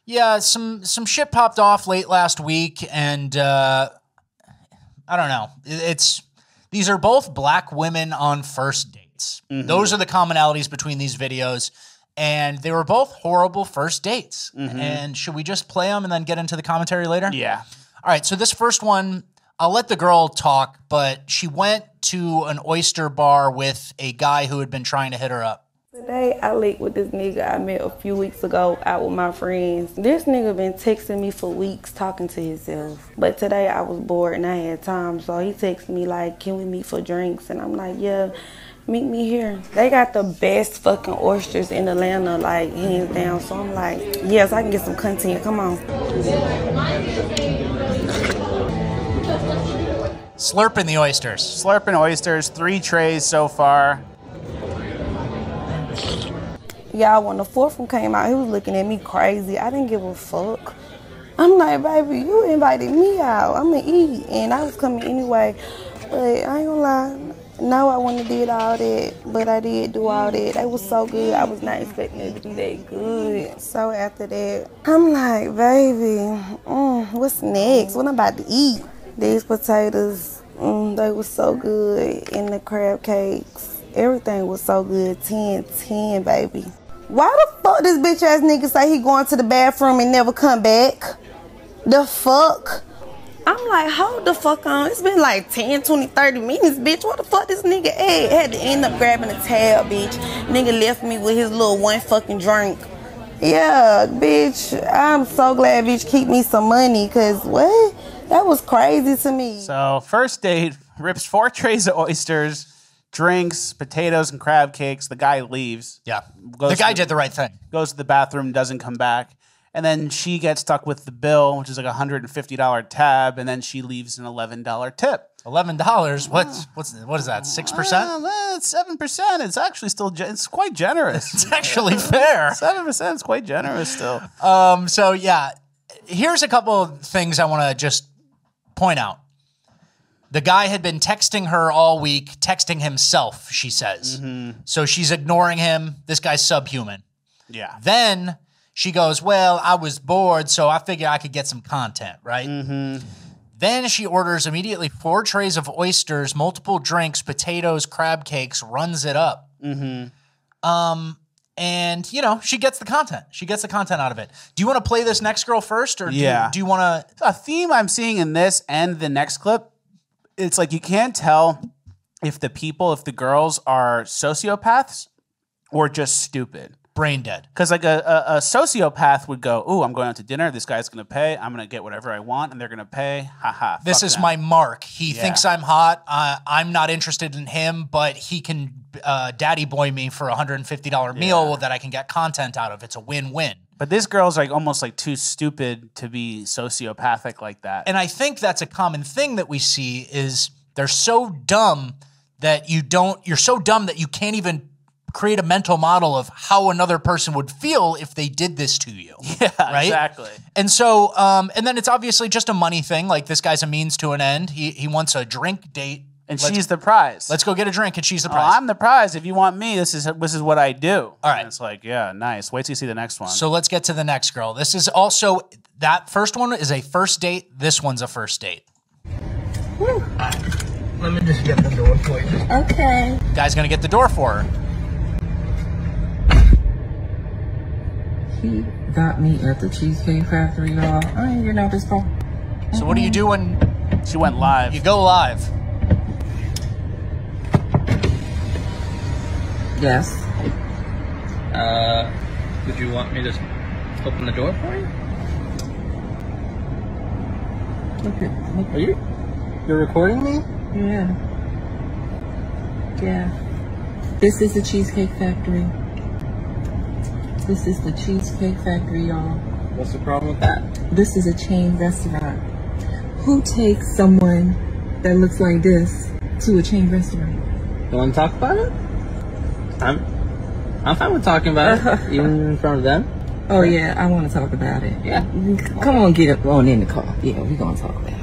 Yeah, some shit popped off late last week, and I don't know. These are both black women on first dates. Those are the commonalities between these videos. And they were both horrible first dates. And should we just play them and then get into the commentary later? Yeah. All right, so this first one, I'll let the girl talk, but she went to an oyster bar with a guy who had been trying to hit her up. Today, I linked with this nigga I met a few weeks ago out with my friends. This nigga been texting me for weeks talking to himself. But today, I was bored and I had time, so he texted me like, can we meet for drinks? And I'm like, yeah. Meet me here. They got the best fucking oysters in Atlanta, like, hands down. So I'm like, yes, I can get some content. Come on. Slurping the oysters. Slurping oysters, 3 trays so far. Y'all, when the fourth one came out, he was looking at me crazy. I didn't give a fuck. I'm like, baby, you invited me out. I'm gonna eat. And I was coming anyway. But I ain't gonna lie. No, I wouldn't have did all that, but I did do all that. They was so good. I was not expecting it to be that good. So after that, I'm like, baby, what's next? What I'm about to eat? These potatoes, they were so good. And the crab cakes, everything was so good. 10-10, baby. Why the fuck this bitch ass nigga say he going to the bathroom and never come back? The fuck? I'm like, hold the fuck on. It's been like 10, 20, 30 minutes, bitch. What the fuck this nigga at? Had to end up grabbing a tab, bitch. Nigga left me with his little one fucking drink. Yeah, bitch. I'm so glad bitch keep me some money, because what? That was crazy to me. So first date, rips 4 trays of oysters, drinks, potatoes, and crab cakes. The guy leaves. Yeah. The guy did the right thing. Goes to the bathroom, doesn't come back. And then she gets stuck with the bill, which is like a $150 tab, and then she leaves an $11 tip. $11? What is that? 6%? It's 7%. It's actually still it's quite generous. It's actually fair. 7% is quite generous still. So yeah, here's a couple of things I want to just point out. The guy had been texting her all week, texting himself, she says. So she's ignoring him. This guy's subhuman. Yeah. Then she goes, well, I was bored, so I figured I could get some content, right? Then she orders immediately 4 trays of oysters, multiple drinks, potatoes, crab cakes, runs it up. And, you know, she gets the content. She gets the content out of it. Do you want to play this next girl first? Or do you want to... A theme I'm seeing in this and the next clip, it's like you can't tell if the girls are sociopaths or just stupid. Brain dead. Because like a sociopath would go, ooh, I'm going out to dinner. This guy's going to pay. I'm going to get whatever I want, and they're going to pay. Ha. This is my mark. He thinks I'm hot. I'm not interested in him, but he can daddy boy me for a $150 meal that I can get content out of. It's a win-win. But this girl's like almost like too stupid to be sociopathic like that. And I think that's a common thing that we see is they're so dumb that you're so dumb that you can't even create a mental model of how another person would feel if they did this to you. Yeah, right? Exactly. And so, and then it's obviously just a money thing. Like this guy's a means to an end. He wants a drink date. And she's the prize. Let's go get a drink and she's the prize. I'm the prize. If you want me, this is what I do. All right. And it's like, yeah, nice. Wait till you see the next one. So let's get to the next girl. This is also, that first one is a first date. This one's a first date. Woo. Let me just get the door for you. Okay. Guy's gonna get the door for her. He got me at the Cheesecake Factory, y'all. I didn't even know this for. So what do you do when she went live? You go live. Yes. Would you want me to open the door for you? Look, are you're recording me? Yeah. Yeah. This is the Cheesecake Factory. This is the Cheesecake Factory, y'all. What's the problem with that? This is a chain restaurant. Who takes someone that looks like this to a chain restaurant? You want to talk about it? I'm fine with talking about it, even in front of them. Oh yeah, I want to talk about it. Yeah, come on, get up on in the car. Yeah, we're gonna talk about it.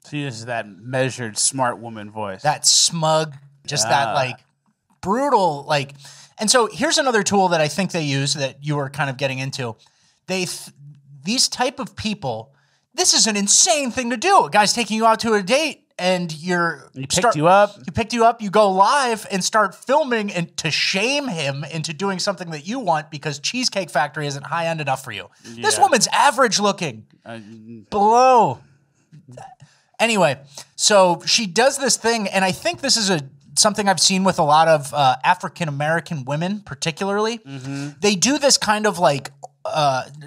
She uses that measured, smart woman voice. That smug, just that like brutal, like. And so here's another tool that I think they use that you were kind of getting into. These type of people. This is an insane thing to do. A guy's taking you out to a date. And he picked you up. You go live and start filming and to shame him into doing something that you want because Cheesecake Factory isn't high end enough for you. Yeah. This woman's average looking, below. Anyway, so she does this thing, and I think this is something I've seen with a lot of African American women, particularly. They do this kind of like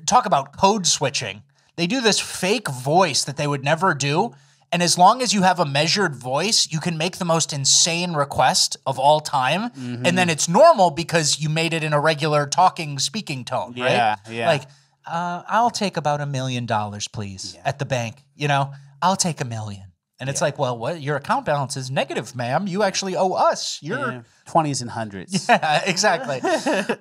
talk about code switching. They do this fake voice that they would never do. And as long as you have a measured voice, you can make the most insane request of all time. And then it's normal because you made it in a regular speaking tone, right? Yeah. Like, I'll take about $1 million, please, at the bank. You know, I'll take $1 million. And it's like, well, what? Your account balance is negative, ma'am. You actually owe us. You're 20s and hundreds. Yeah, exactly.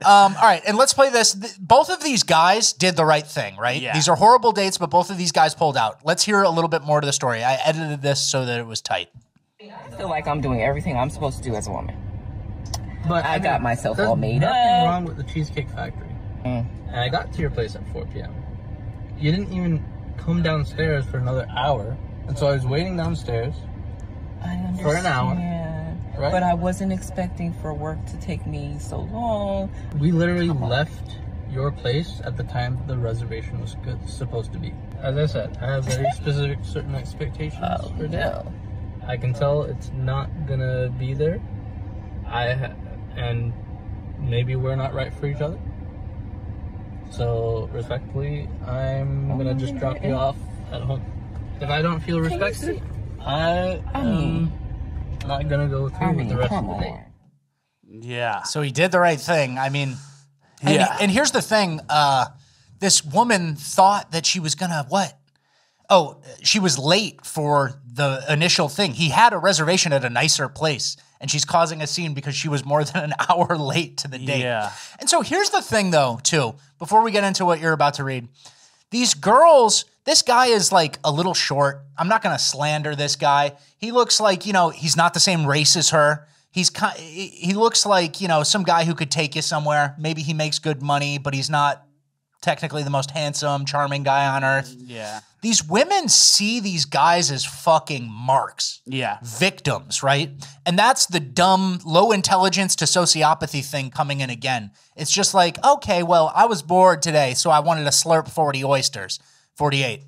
All right, and let's play this. Both of these guys did the right thing, right? Yeah. These are horrible dates, but both of these guys pulled out. Let's hear a little bit more to the story. I edited this so that it was tight. I feel like I'm doing everything I'm supposed to do as a woman. But I got myself all made up. There's nothing wrong with the Cheesecake Factory. And I got to your place at 4 p.m. You didn't even come downstairs for another hour. And so I was waiting downstairs for an hour. Right? But I wasn't expecting for work to take me so long. We literally left your place at the time the reservation was supposed to be. As I said, I have very specific certain expectations for dinner. I can tell it's not gonna be there. And maybe we're not right for each other. So respectfully, I'm gonna just drop you off at home. If I don't feel respected, I am not gonna go through with the rest of the day. Yeah. So he did the right thing. I mean, and here's the thing. This woman thought that she was gonna what? Oh, she was late for the initial thing. He had a reservation at a nicer place, and she's causing a scene because she was more than an hour late to the date. Yeah. And so here's the thing, though, too, before we get into what you're about to read. These girls, This guy is like a little short. I'm not going to slander this guy. He looks like, you know, he's not the same race as her. He looks like, you know, some guy who could take you somewhere. Maybe he makes good money, but he's not technically the most handsome, charming guy on earth. Yeah. These women see these guys as fucking marks. Yeah. Victims, right? And that's the dumb, low intelligence to sociopathy thing coming in again. It's just like, okay, well, I was bored today, so I wanted to slurp 40 oysters. 48.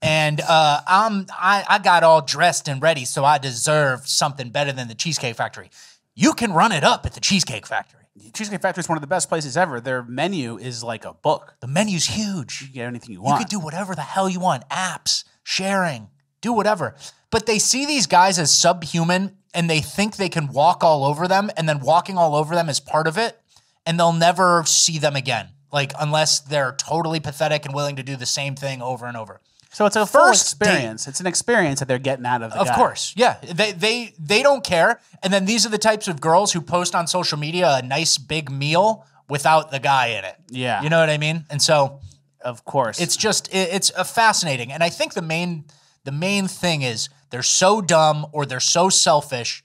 And I got all dressed and ready, so I deserve something better than the Cheesecake Factory. You can run it up at the Cheesecake Factory. Cheesecake Factory is one of the best places ever. Their menu is like a book. The menu's huge. You can get anything you want. You could do whatever the hell you want. Apps, sharing, do whatever. But they see these guys as subhuman, and they think they can walk all over them, and then walking all over them is part of it, and they'll never see them again. Like, unless they're totally pathetic and willing to do the same thing over and over. So it's a full experience. It's an experience that they're getting out of the guy. Of course, yeah. They don't care. And then these are the types of girls who post on social media a nice big meal without the guy in it. Yeah. You know what I mean? And so, of course, it's just, it's a fascinating. And I think the main thing is they're so dumb or they're so selfish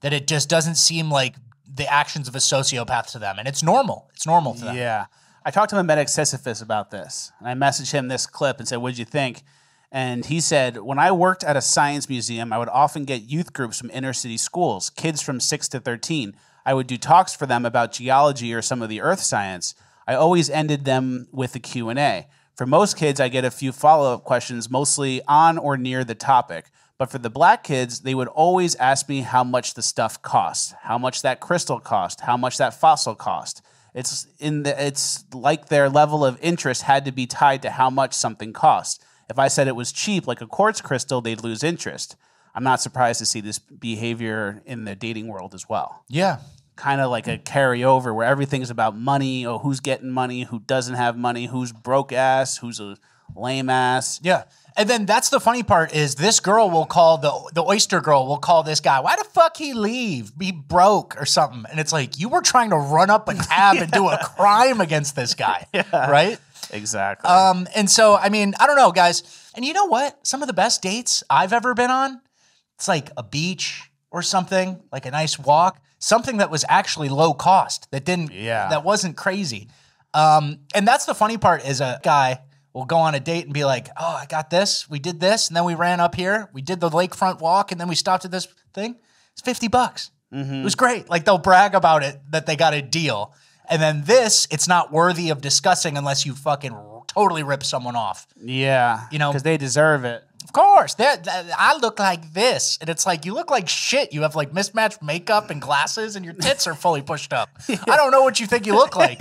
that it just doesn't seem like the actions of a sociopath to them. And it's normal. It's normal to them. Yeah. I talked to Memetic Sisyphus about this, and I messaged him this clip and said, "What did you think?" And he said, "When I worked at a science museum, I would often get youth groups from inner city schools, kids from 6 to 13. I would do talks for them about geology or some of the earth science. I always ended them with a Q&A. For most kids, I get a few follow-up questions, mostly on or near the topic. But for the black kids, they would always ask me how much the stuff cost, how much that crystal cost, how much that fossil cost. It's like their level of interest had to be tied to how much something costs. If I said it was cheap, like a quartz crystal, they'd lose interest. I'm not surprised to see this behavior in the dating world as well." Yeah. Kind of like a carryover where everything's about money, or who's getting money, who doesn't have money, who's broke ass, who's a lame ass. Yeah. And then that's the funny part is this girl will call, the oyster girl will call this guy, "Why the fuck he leave? Be broke or something." And it's like, you were trying to run up a tab and do a crime against this guy, right? Exactly. And so, I mean, I don't know, guys. And you know what? Some of the best dates I've ever been on, it's like a beach or something, like a nice walk, something that was actually low cost, that wasn't crazy. And that's the funny part is a guy will go on a date and be like, "Oh, I got this. We did this. And then we ran up here. We did the lakefront walk. And then we stopped at this thing. It's $50. It was great." Like they'll brag about it that they got a deal. And then this, it's not worthy of discussing unless you fucking totally rip someone off. Yeah. You know, because they deserve it. Of course. I look like this. And it's like, you look like shit. You have like mismatched makeup and glasses and your tits are fully pushed up. I don't know what you think you look like.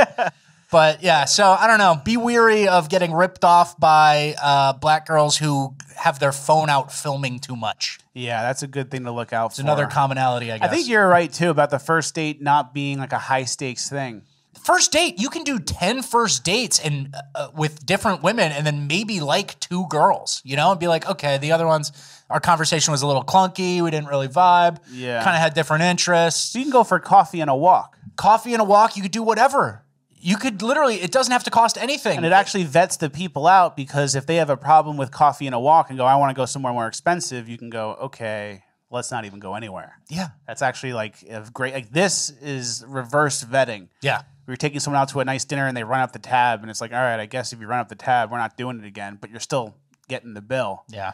But yeah, so I don't know. Be weary of getting ripped off by black girls who have their phone out filming too much. Yeah, that's a good thing to look out for. It's another commonality, I guess. I think you're right, too, about the first date not being like a high-stakes thing. First date, you can do 10 first dates and with different women and then maybe like 2 girls, you know, and be like, okay, the other ones, our conversation was a little clunky. We didn't really vibe. Yeah. Kind of had different interests. So you can go for coffee and a walk. Coffee and a walk, you could do whatever. You could literally, it doesn't have to cost anything. And it actually vets the people out because if they have a problem with coffee and a walk and go, "I want to go somewhere more expensive," you can go, "Okay, let's not even go anywhere." Yeah. That's actually like a great, like this is reverse vetting. Yeah. We're taking someone out to a nice dinner and they run up the tab and it's like, all right, I guess if you run up the tab, we're not doing it again, but you're still getting the bill. Yeah.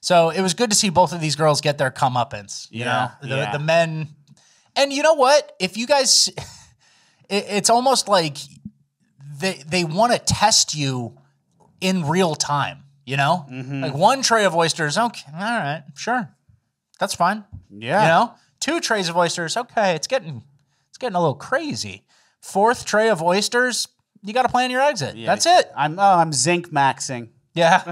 So it was good to see both of these girls get their comeuppance, you know, the men. And you know what? If you guys, it's almost like they want to test you in real time, you know? Like 1 tray of oysters, okay, all right, sure. That's fine. Yeah. You know? 2 trays of oysters, okay, it's getting a little crazy. 4th tray of oysters, you got to plan your exit. Yeah. That's it. I'm zinc maxing. Yeah.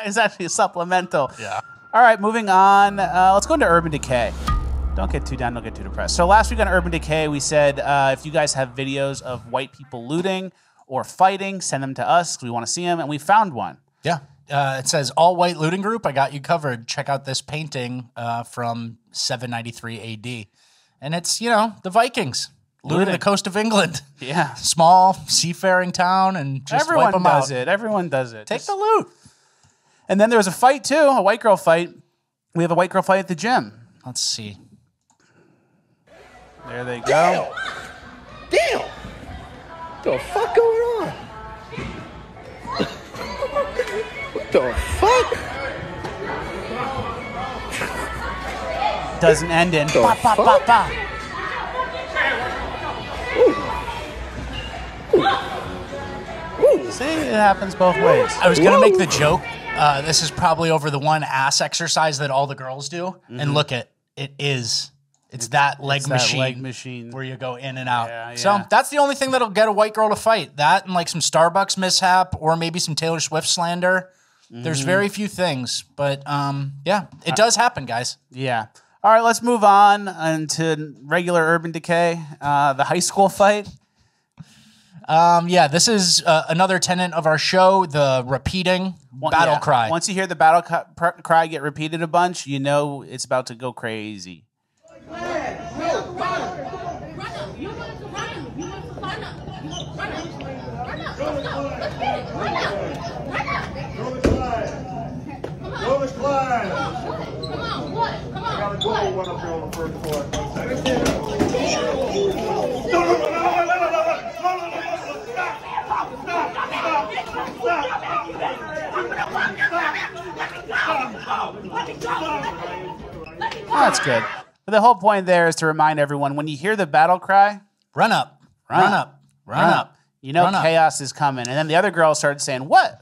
It's actually a supplemental. Yeah. All right, moving on. Let's go into Urban Decay. Don't get too down, don't get too depressed. So last week on Urban Decay, we said if you guys have videos of white people looting or fighting, send them to us. We want to see them, and we found one. Yeah. It says, "All white looting group, I got you covered. Check out this painting from 793 AD. And it's, you know, the Vikings looting the coast of England. Yeah. Small seafaring town and just Everyone wipe them does out. it. Everyone does it. Take the loot. And then there was a fight too, a white girl fight. We have a white girl fight at the gym. Let's see. There they go. Damn! What the fuck going on? What the fuck? Doesn't end in What the ba, ba, ba, ba. See, it happens both ways. I was going to make the joke. This is probably over the one ass exercise that all the girls do. And look at it's that leg machine where you go in and out. Yeah. So that's the only thing that'll get a white girl to fight. That and like some Starbucks mishap or maybe some Taylor Swift slander. There's very few things, but yeah, it does happen, guys. Yeah. All right, let's move on into regular Urban Decay, the high school fight. Yeah, this is another tenet of our show, the repeating battle cry. Once you hear the battle cry get repeated a bunch, you know it's about to go crazy. That's good. But the whole point there is to remind everyone, when you hear the battle cry, run up, run up, run up. You know chaos is coming. And then the other girl started saying, what?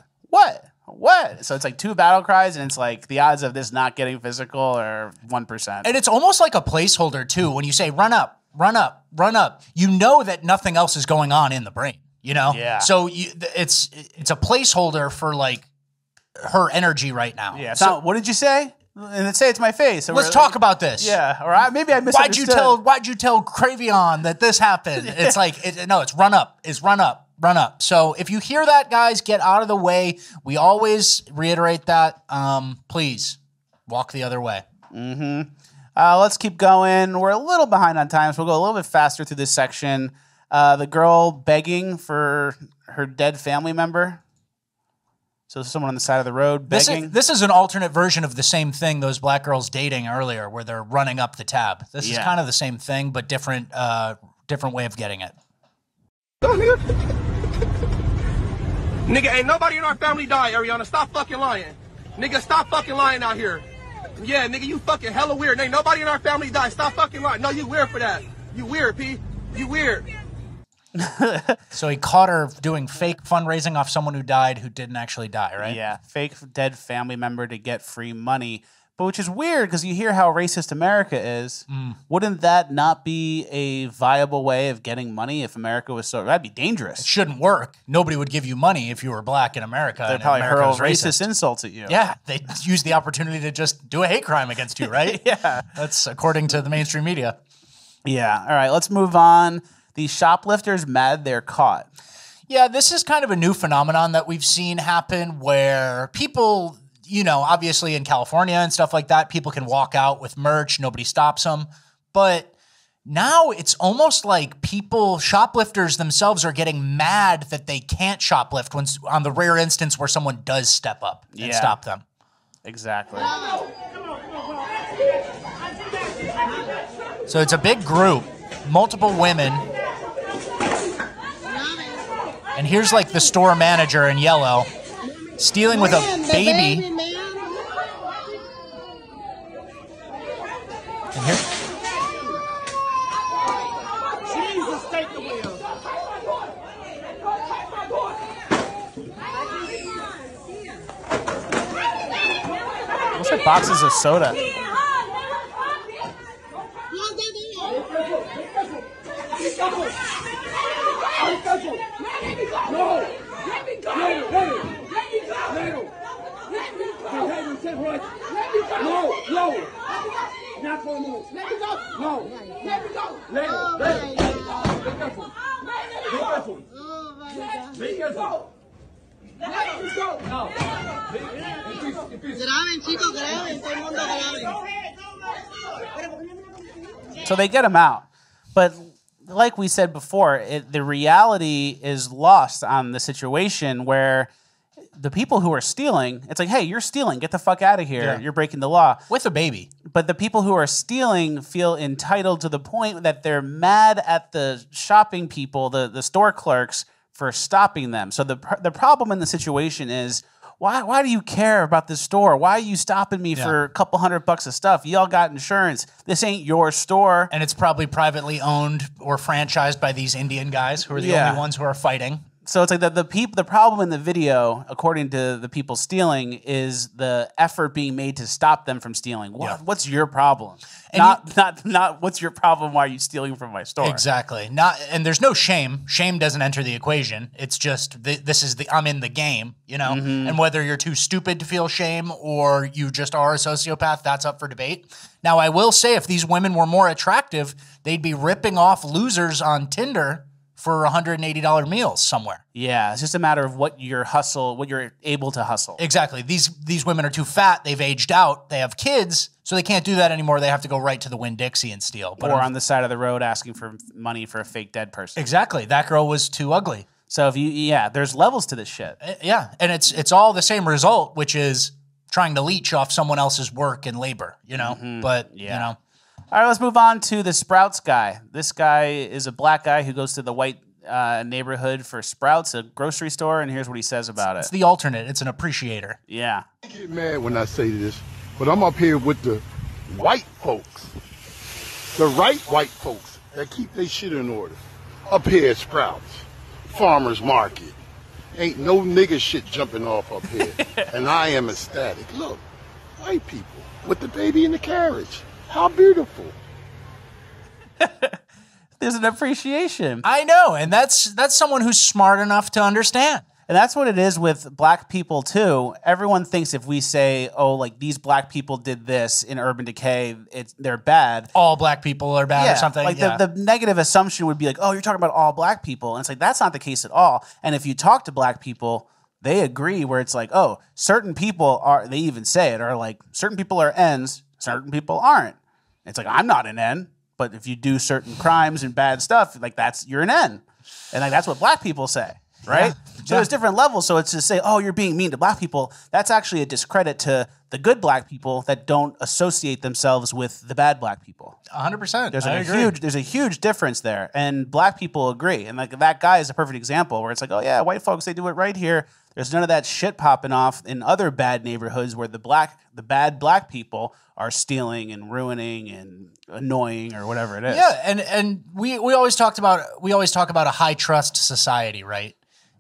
So it's like two battle cries, and it's like the odds of this not getting physical are 1%. And it's almost like a placeholder, too. When you say run up, run up, run up, you know that nothing else is going on in the brain, you know? Yeah. So it's a placeholder for, like, her energy right now. Yeah. So what did you say? And then say it to my face. Let's talk about this. Yeah. Or maybe I misunderstood. Why'd you tell Cravion that this happened? It's like, it's run up. It's run up. Run up. So if you hear that, guys, get out of the way. We always reiterate that. Please walk the other way. Let's keep going. We're a little behind on time, so we'll go a little bit faster through this section. The girl begging for her dead family member. So someone on the side of the road begging. This is an alternate version of the same thing those black girls dating earlier, where they're running up the tab. This is kind of the same thing, but different way of getting it. Nigga, ain't nobody in our family died, Ariana. Stop fucking lying. Nigga, stop fucking lying out here. Yeah, nigga, you fucking hella weird. Ain't nobody in our family died. Stop fucking lying. No, you weird for that. You weird, P. You weird. So he caught her doing fake fundraising off someone who died who didn't actually die, right? Yeah, fake dead family member to get free money. But which is weird because you hear how racist America is. Wouldn't that not be a viable way of getting money if America was so... That'd be dangerous. It shouldn't work. Nobody would give you money if you were black in America. They'd probably hurl racist insults at you. Yeah, they'd use the opportunity to just do a hate crime against you, right? Yeah. That's according to the mainstream media. Yeah. All right, let's move on. These shoplifters mad they're caught. Yeah, this is kind of a new phenomenon that we've seen happen where people... You know, obviously in California and stuff like that, people can walk out with merch. Nobody stops them. But now it's almost like shoplifters themselves are getting mad that they can't shoplift when, on the rare instance where someone does step up and stop them. Exactly. So it's a big group, multiple women. And here's like the store manager in yellow stealing with a baby. And here. Jesus, take the wheel. Looks like boxes of soda. No. Not for a moment. Let me go. No. Let me go. Let me go. Be careful. Be careful. Be careful. Let me go. No. Graben, chicos, graben. Todo el mundo graben. So they get him out. But like we said before, the reality is lost on the situation where the people who are stealing, it's like, hey, you're stealing. Get the fuck out of here. Yeah. You're breaking the law. With a baby. But the people who are stealing feel entitled to the point that they're mad at the shopping people, the store clerks, for stopping them. So the problem in the situation is, why do you care about this store? Why are you stopping me for a couple $100 of stuff? Y'all got insurance. This ain't your store. And it's probably privately owned or franchised by these Indian guys who are the only ones who are fighting. So it's like the problem in the video, according to the people stealing, is the effort being made to stop them from stealing. What's your problem? And not what's your problem? Why are you stealing from my store? Exactly. And there's no shame. Shame doesn't enter the equation. It's just I'm in the game, you know. And whether you're too stupid to feel shame or you just are a sociopath, that's up for debate. Now, I will say, if these women were more attractive, they'd be ripping off losers on Tinder for $180 meals somewhere. Yeah, it's just a matter of what you're able to hustle. Exactly. These women are too fat. They've aged out. They have kids, so they can't do that anymore. They have to go right to the Winn-Dixie and steal. Or on the side of the road asking for money for a fake dead person. Exactly. That girl was too ugly. So if there's levels to this shit. Yeah, and it's all the same result, which is trying to leech off someone else's work and labor, you know? But, you know. All right, let's move on to the Sprouts guy. This guy is a black guy who goes to the white neighborhood for Sprouts, a grocery store, and here's what he says about it. It's the alternate. It's an appreciator. Yeah. I get mad when I say this, but I'm up here with the white folks, the right white folks that keep their shit in order. Up here at Sprouts, Farmers Market. Ain't no nigga shit jumping off up here, and I am ecstatic. Look, white people with the baby in the carriage. How beautiful. There's an appreciation. I know, and that's someone who's smart enough to understand. And that's what it is with black people, too. Everyone thinks if we say, oh, like, these black people did this in Urban Decay, they're bad. All black people are bad or something. Like, the negative assumption would be like, oh, you're talking about all black people. And it's like, that's not the case at all. And if you talk to black people, they agree where it's like, oh, certain people are, they even say it, are like, certain people are N's, certain people aren't. It's like, I'm not an N, but if you do certain crimes and bad stuff, like you're an N. And like that's what black people say, right? Yeah. So there's different levels. So it's to say, oh, you're being mean to black people. That's actually a discredit to the good black people that don't associate themselves with the bad black people. 100%. There's a huge difference there. And black people agree. And like that guy is a perfect example where it's like, oh yeah, white folks, they do it right here. There's none of that shit popping off in other bad neighborhoods where the bad black people are stealing and ruining and annoying or whatever it is. Yeah, and we always talk about a high trust society, right?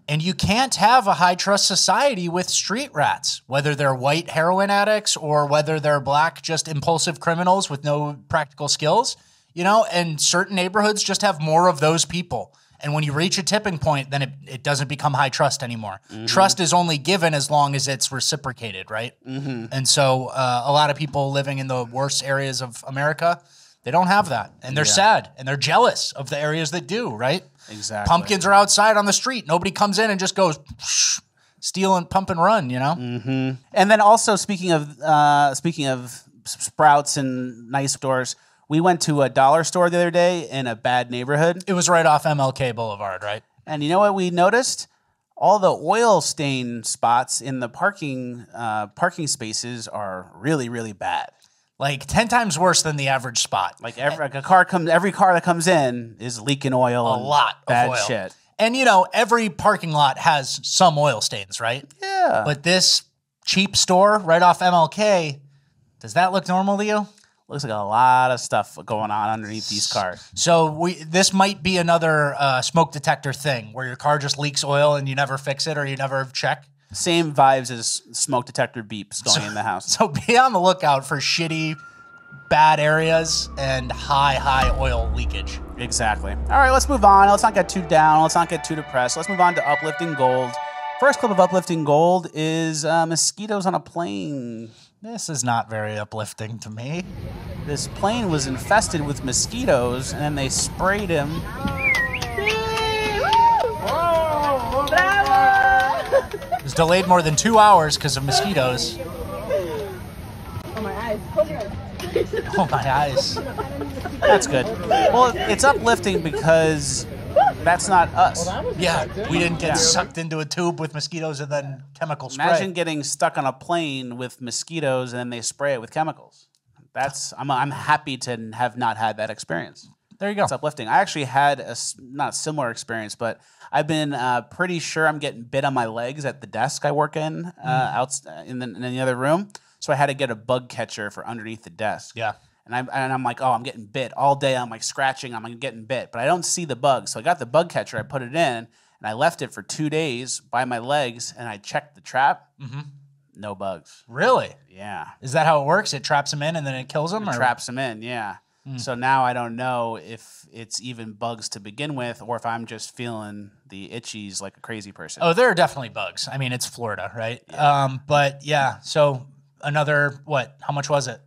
And you can't have a high trust society with street rats, whether they're white heroin addicts or whether they're black just impulsive criminals with no practical skills, you know, and certain neighborhoods just have more of those people. And when you reach a tipping point, then it doesn't become high trust anymore. Trust is only given as long as it's reciprocated, right? And so a lot of people living in the worst areas of America, they don't have that. And they're sad and they're jealous of the areas that do, right? Exactly. Pumpkins are outside on the street. Nobody comes in and just goes steal and pump and run, you know? And then also speaking of Sprouts and nice stores, we went to a dollar store the other day in a bad neighborhood. It was right off MLK Boulevard, right? And you know what we noticed? All the oil stain spots in the parking spaces are really, really bad. Like 10 times worse than the average spot. Like every car that comes in is leaking oil. A lot of bad oil. Shit. And you know, every parking lot has some oil stains, right? Yeah. But this cheap store right off MLK, does that look normal to you? Looks like a lot of stuff going on underneath these cars. So this might be another smoke detector thing where your car just leaks oil and you never fix it or you never check. Same vibes as smoke detector beeps going in the house. So be on the lookout for shitty, bad areas and high oil leakage. Exactly. All right, let's move on. Let's not get too down. Let's not get too depressed. Let's move on to Uplifting Gold. First clip of Uplifting Gold is mosquitoes on a plane. This is not very uplifting to me. This plane was infested with mosquitoes, and then they sprayed him. It was delayed more than 2 hours because of mosquitoes. Oh, my eyes. Close your eyes. Oh, my eyes. That's good. Well, it's uplifting because That's not us. Yeah, we didn't get sucked into a tube with mosquitoes and then chemical spray. Imagine getting stuck on a plane with mosquitoes and then they spray it with chemicals. I'm happy to have not had that experience. There you go. It's uplifting. I actually had not a similar experience, but I've been pretty sure I'm getting bit on my legs at the desk I work in out in the other room. So I had to get a bug catcher for underneath the desk. Yeah. And I'm like, oh, I'm getting bit all day. I'm like scratching. I'm like getting bit, but I don't see the bug. So I got the bug catcher. I put it in, and I left it for 2 days by my legs. And I checked the trap. No bugs. Really? Yeah. Is that how it works? It traps them in and then it kills them? It traps them in. Yeah. So now I don't know if it's even bugs to begin with, or if I'm just feeling the itchies like a crazy person. Oh, there are definitely bugs. I mean, it's Florida, right? Yeah. But yeah. So another what? How much was it?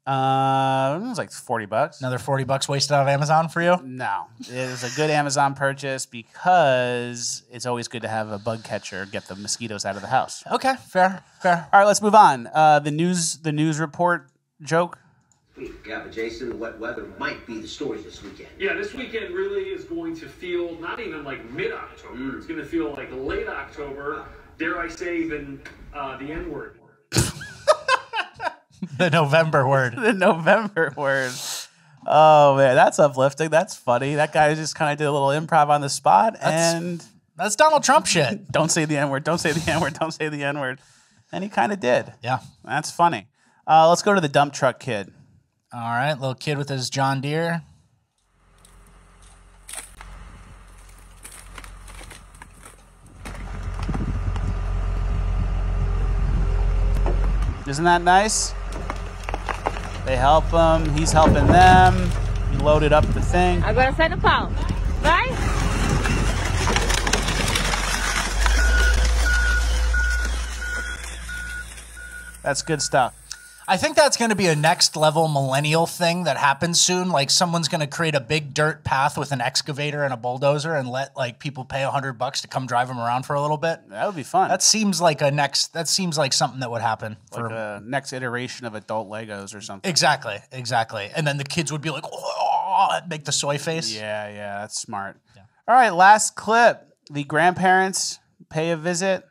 It was like $40. Another $40 wasted on Amazon for you? No, it was a good Amazon purchase because it's always good to have a bug catcher get the mosquitoes out of the house. Okay, fair. All right, let's move on. The news report joke. Yeah, but Jason, the wet weather might be the story this weekend. Yeah, this weekend really is going to feel not even like mid-October. It's going to feel like late October. Dare I say even the N-word. The November word. The November word. Oh, man, that's uplifting. That's funny. That guy just kind of did a little improv on the spot. That's Donald Trump shit. Don't say the N-word. Don't say the N-word. Don't say the N-word. And he kind of did. Yeah. That's funny. Let's go to the dump truck kid. All right, little kid with his John Deere. Isn't that nice? They help him. He's helping them. He loaded up the thing. Agora sai no pau. Vai. That's good stuff. I think that's going to be a next level millennial thing that happens soon. Like someone's going to create a big dirt path with an excavator and a bulldozer and let like people pay $100 to come drive them around for a little bit. That would be fun. That seems like something that would happen. Like a next iteration of adult Legos or something. Exactly. And then the kids would be like, oh, make the soy face. Yeah, that's smart. Yeah. All right, last clip. The grandparents pay a visit.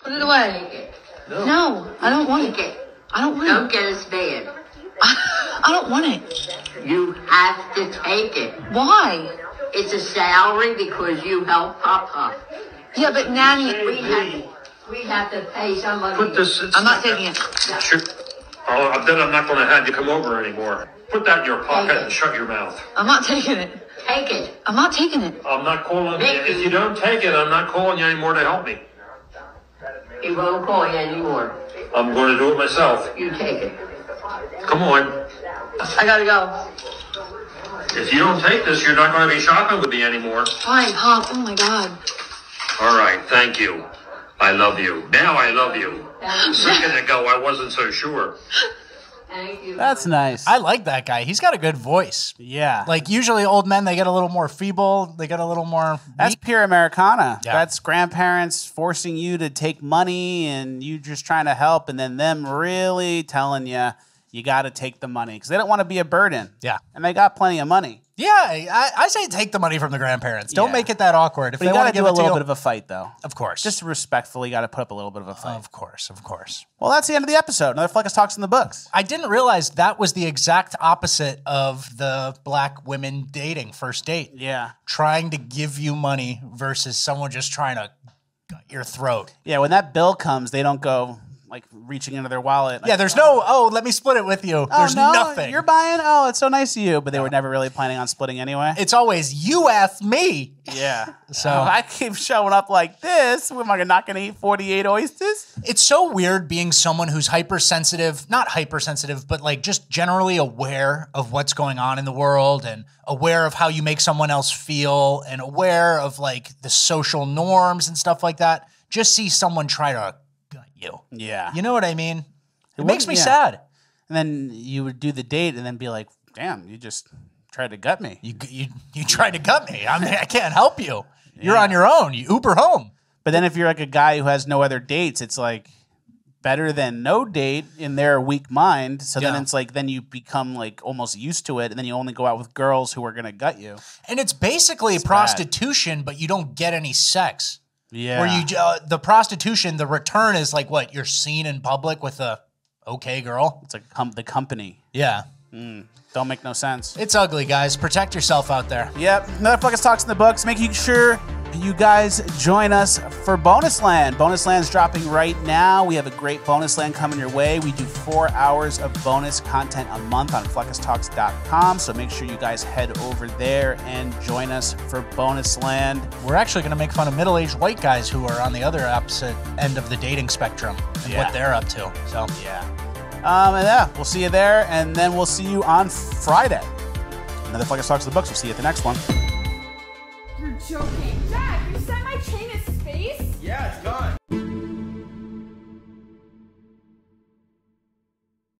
Put it away. No, I don't want it. I don't want it. Don't get us bad. I don't want it. You have to take it. Why? It's a salary because you help Papa. Yeah, but Nanny... We have to pay somebody. Put this... I'm not taking it. Sure. Oh, then I'm not going to have you come over anymore. Put that in your pocket and shut your mouth. I'm not taking it. Take it. I'm not taking it. I'm not calling you. If you don't take it, I'm not calling you anymore to help me. He won't call you anymore. I'm going to do it myself. You take it. Come on. I gotta go. If you don't take this, you're not going to be shopping with me anymore. Fine, Pop. Oh my God. All right, thank you. I love you. Now I love you. A second ago, I wasn't so sure. Thank you. That's nice. I like that guy. He's got a good voice. Yeah. Like usually old men, they get a little more feeble. They get a little more... That's pure Americana. Yeah. That's grandparents forcing you to take money and you just trying to help, and then them really telling you got to take the money because they don't want to be a burden. Yeah. And they got plenty of money. Yeah, I say take the money from the grandparents. Don't make it that awkward. If But you got to do a little bit of a fight, though. Of course. Just respectfully, got to put up a little bit of a fight. Of course. Well, that's the end of the episode. Another Fleccas Talks in the books. I didn't realize that was the exact opposite of the black women dating first date. Yeah. Trying to give you money versus someone just trying to gut your throat. Yeah, when that bill comes, they don't go like reaching into their wallet. Like, Yeah, there's no, let me split it with you. There's nothing. You're buying? Oh, it's so nice of you. But they were never really planning on splitting anyway. It's always, you asked me. Yeah. So I keep showing up like this. Am I not going to eat 48 oysters? It's so weird being someone who's hypersensitive, not hypersensitive, but like just generally aware of what's going on in the world and aware of how you make someone else feel and aware of like the social norms and stuff like that. Just see someone try to gut you. Yeah. You know what I mean? It makes me sad. And then you would do the date and then be like, damn, you just tried to gut me. You tried to gut me. I mean, I can't help you. You're on your own. You Uber home. But then if you're like a guy who has no other dates, it's like, better than no date in their weak mind. So then it's like, then you become like almost used to it, and then you only go out with girls who are going to gut you. And it's basically prostitution, but you don't get any sex. Yeah. Where you the prostitution, the return is like what? You're seen in public with a okay girl. It's like the company. Yeah. Don't make no sense. It's ugly, guys. Protect yourself out there. Yep. Another Fleccas Talks in the books. Making sure you guys join us for Bonus Land. Bonus Land's dropping right now. We have a great Bonus Land coming your way. We do 4 hours of bonus content a month on FleccasTalks.com. So make sure you guys head over there and join us for Bonus Land. We're actually going to make fun of middle-aged white guys who are on the other opposite end of the dating spectrum and what they're up to. So and yeah, we'll see you there, and then we'll see you on Friday. Another Fleccas Talks in the books. We'll see you at the next one. You're joking. Jack, you said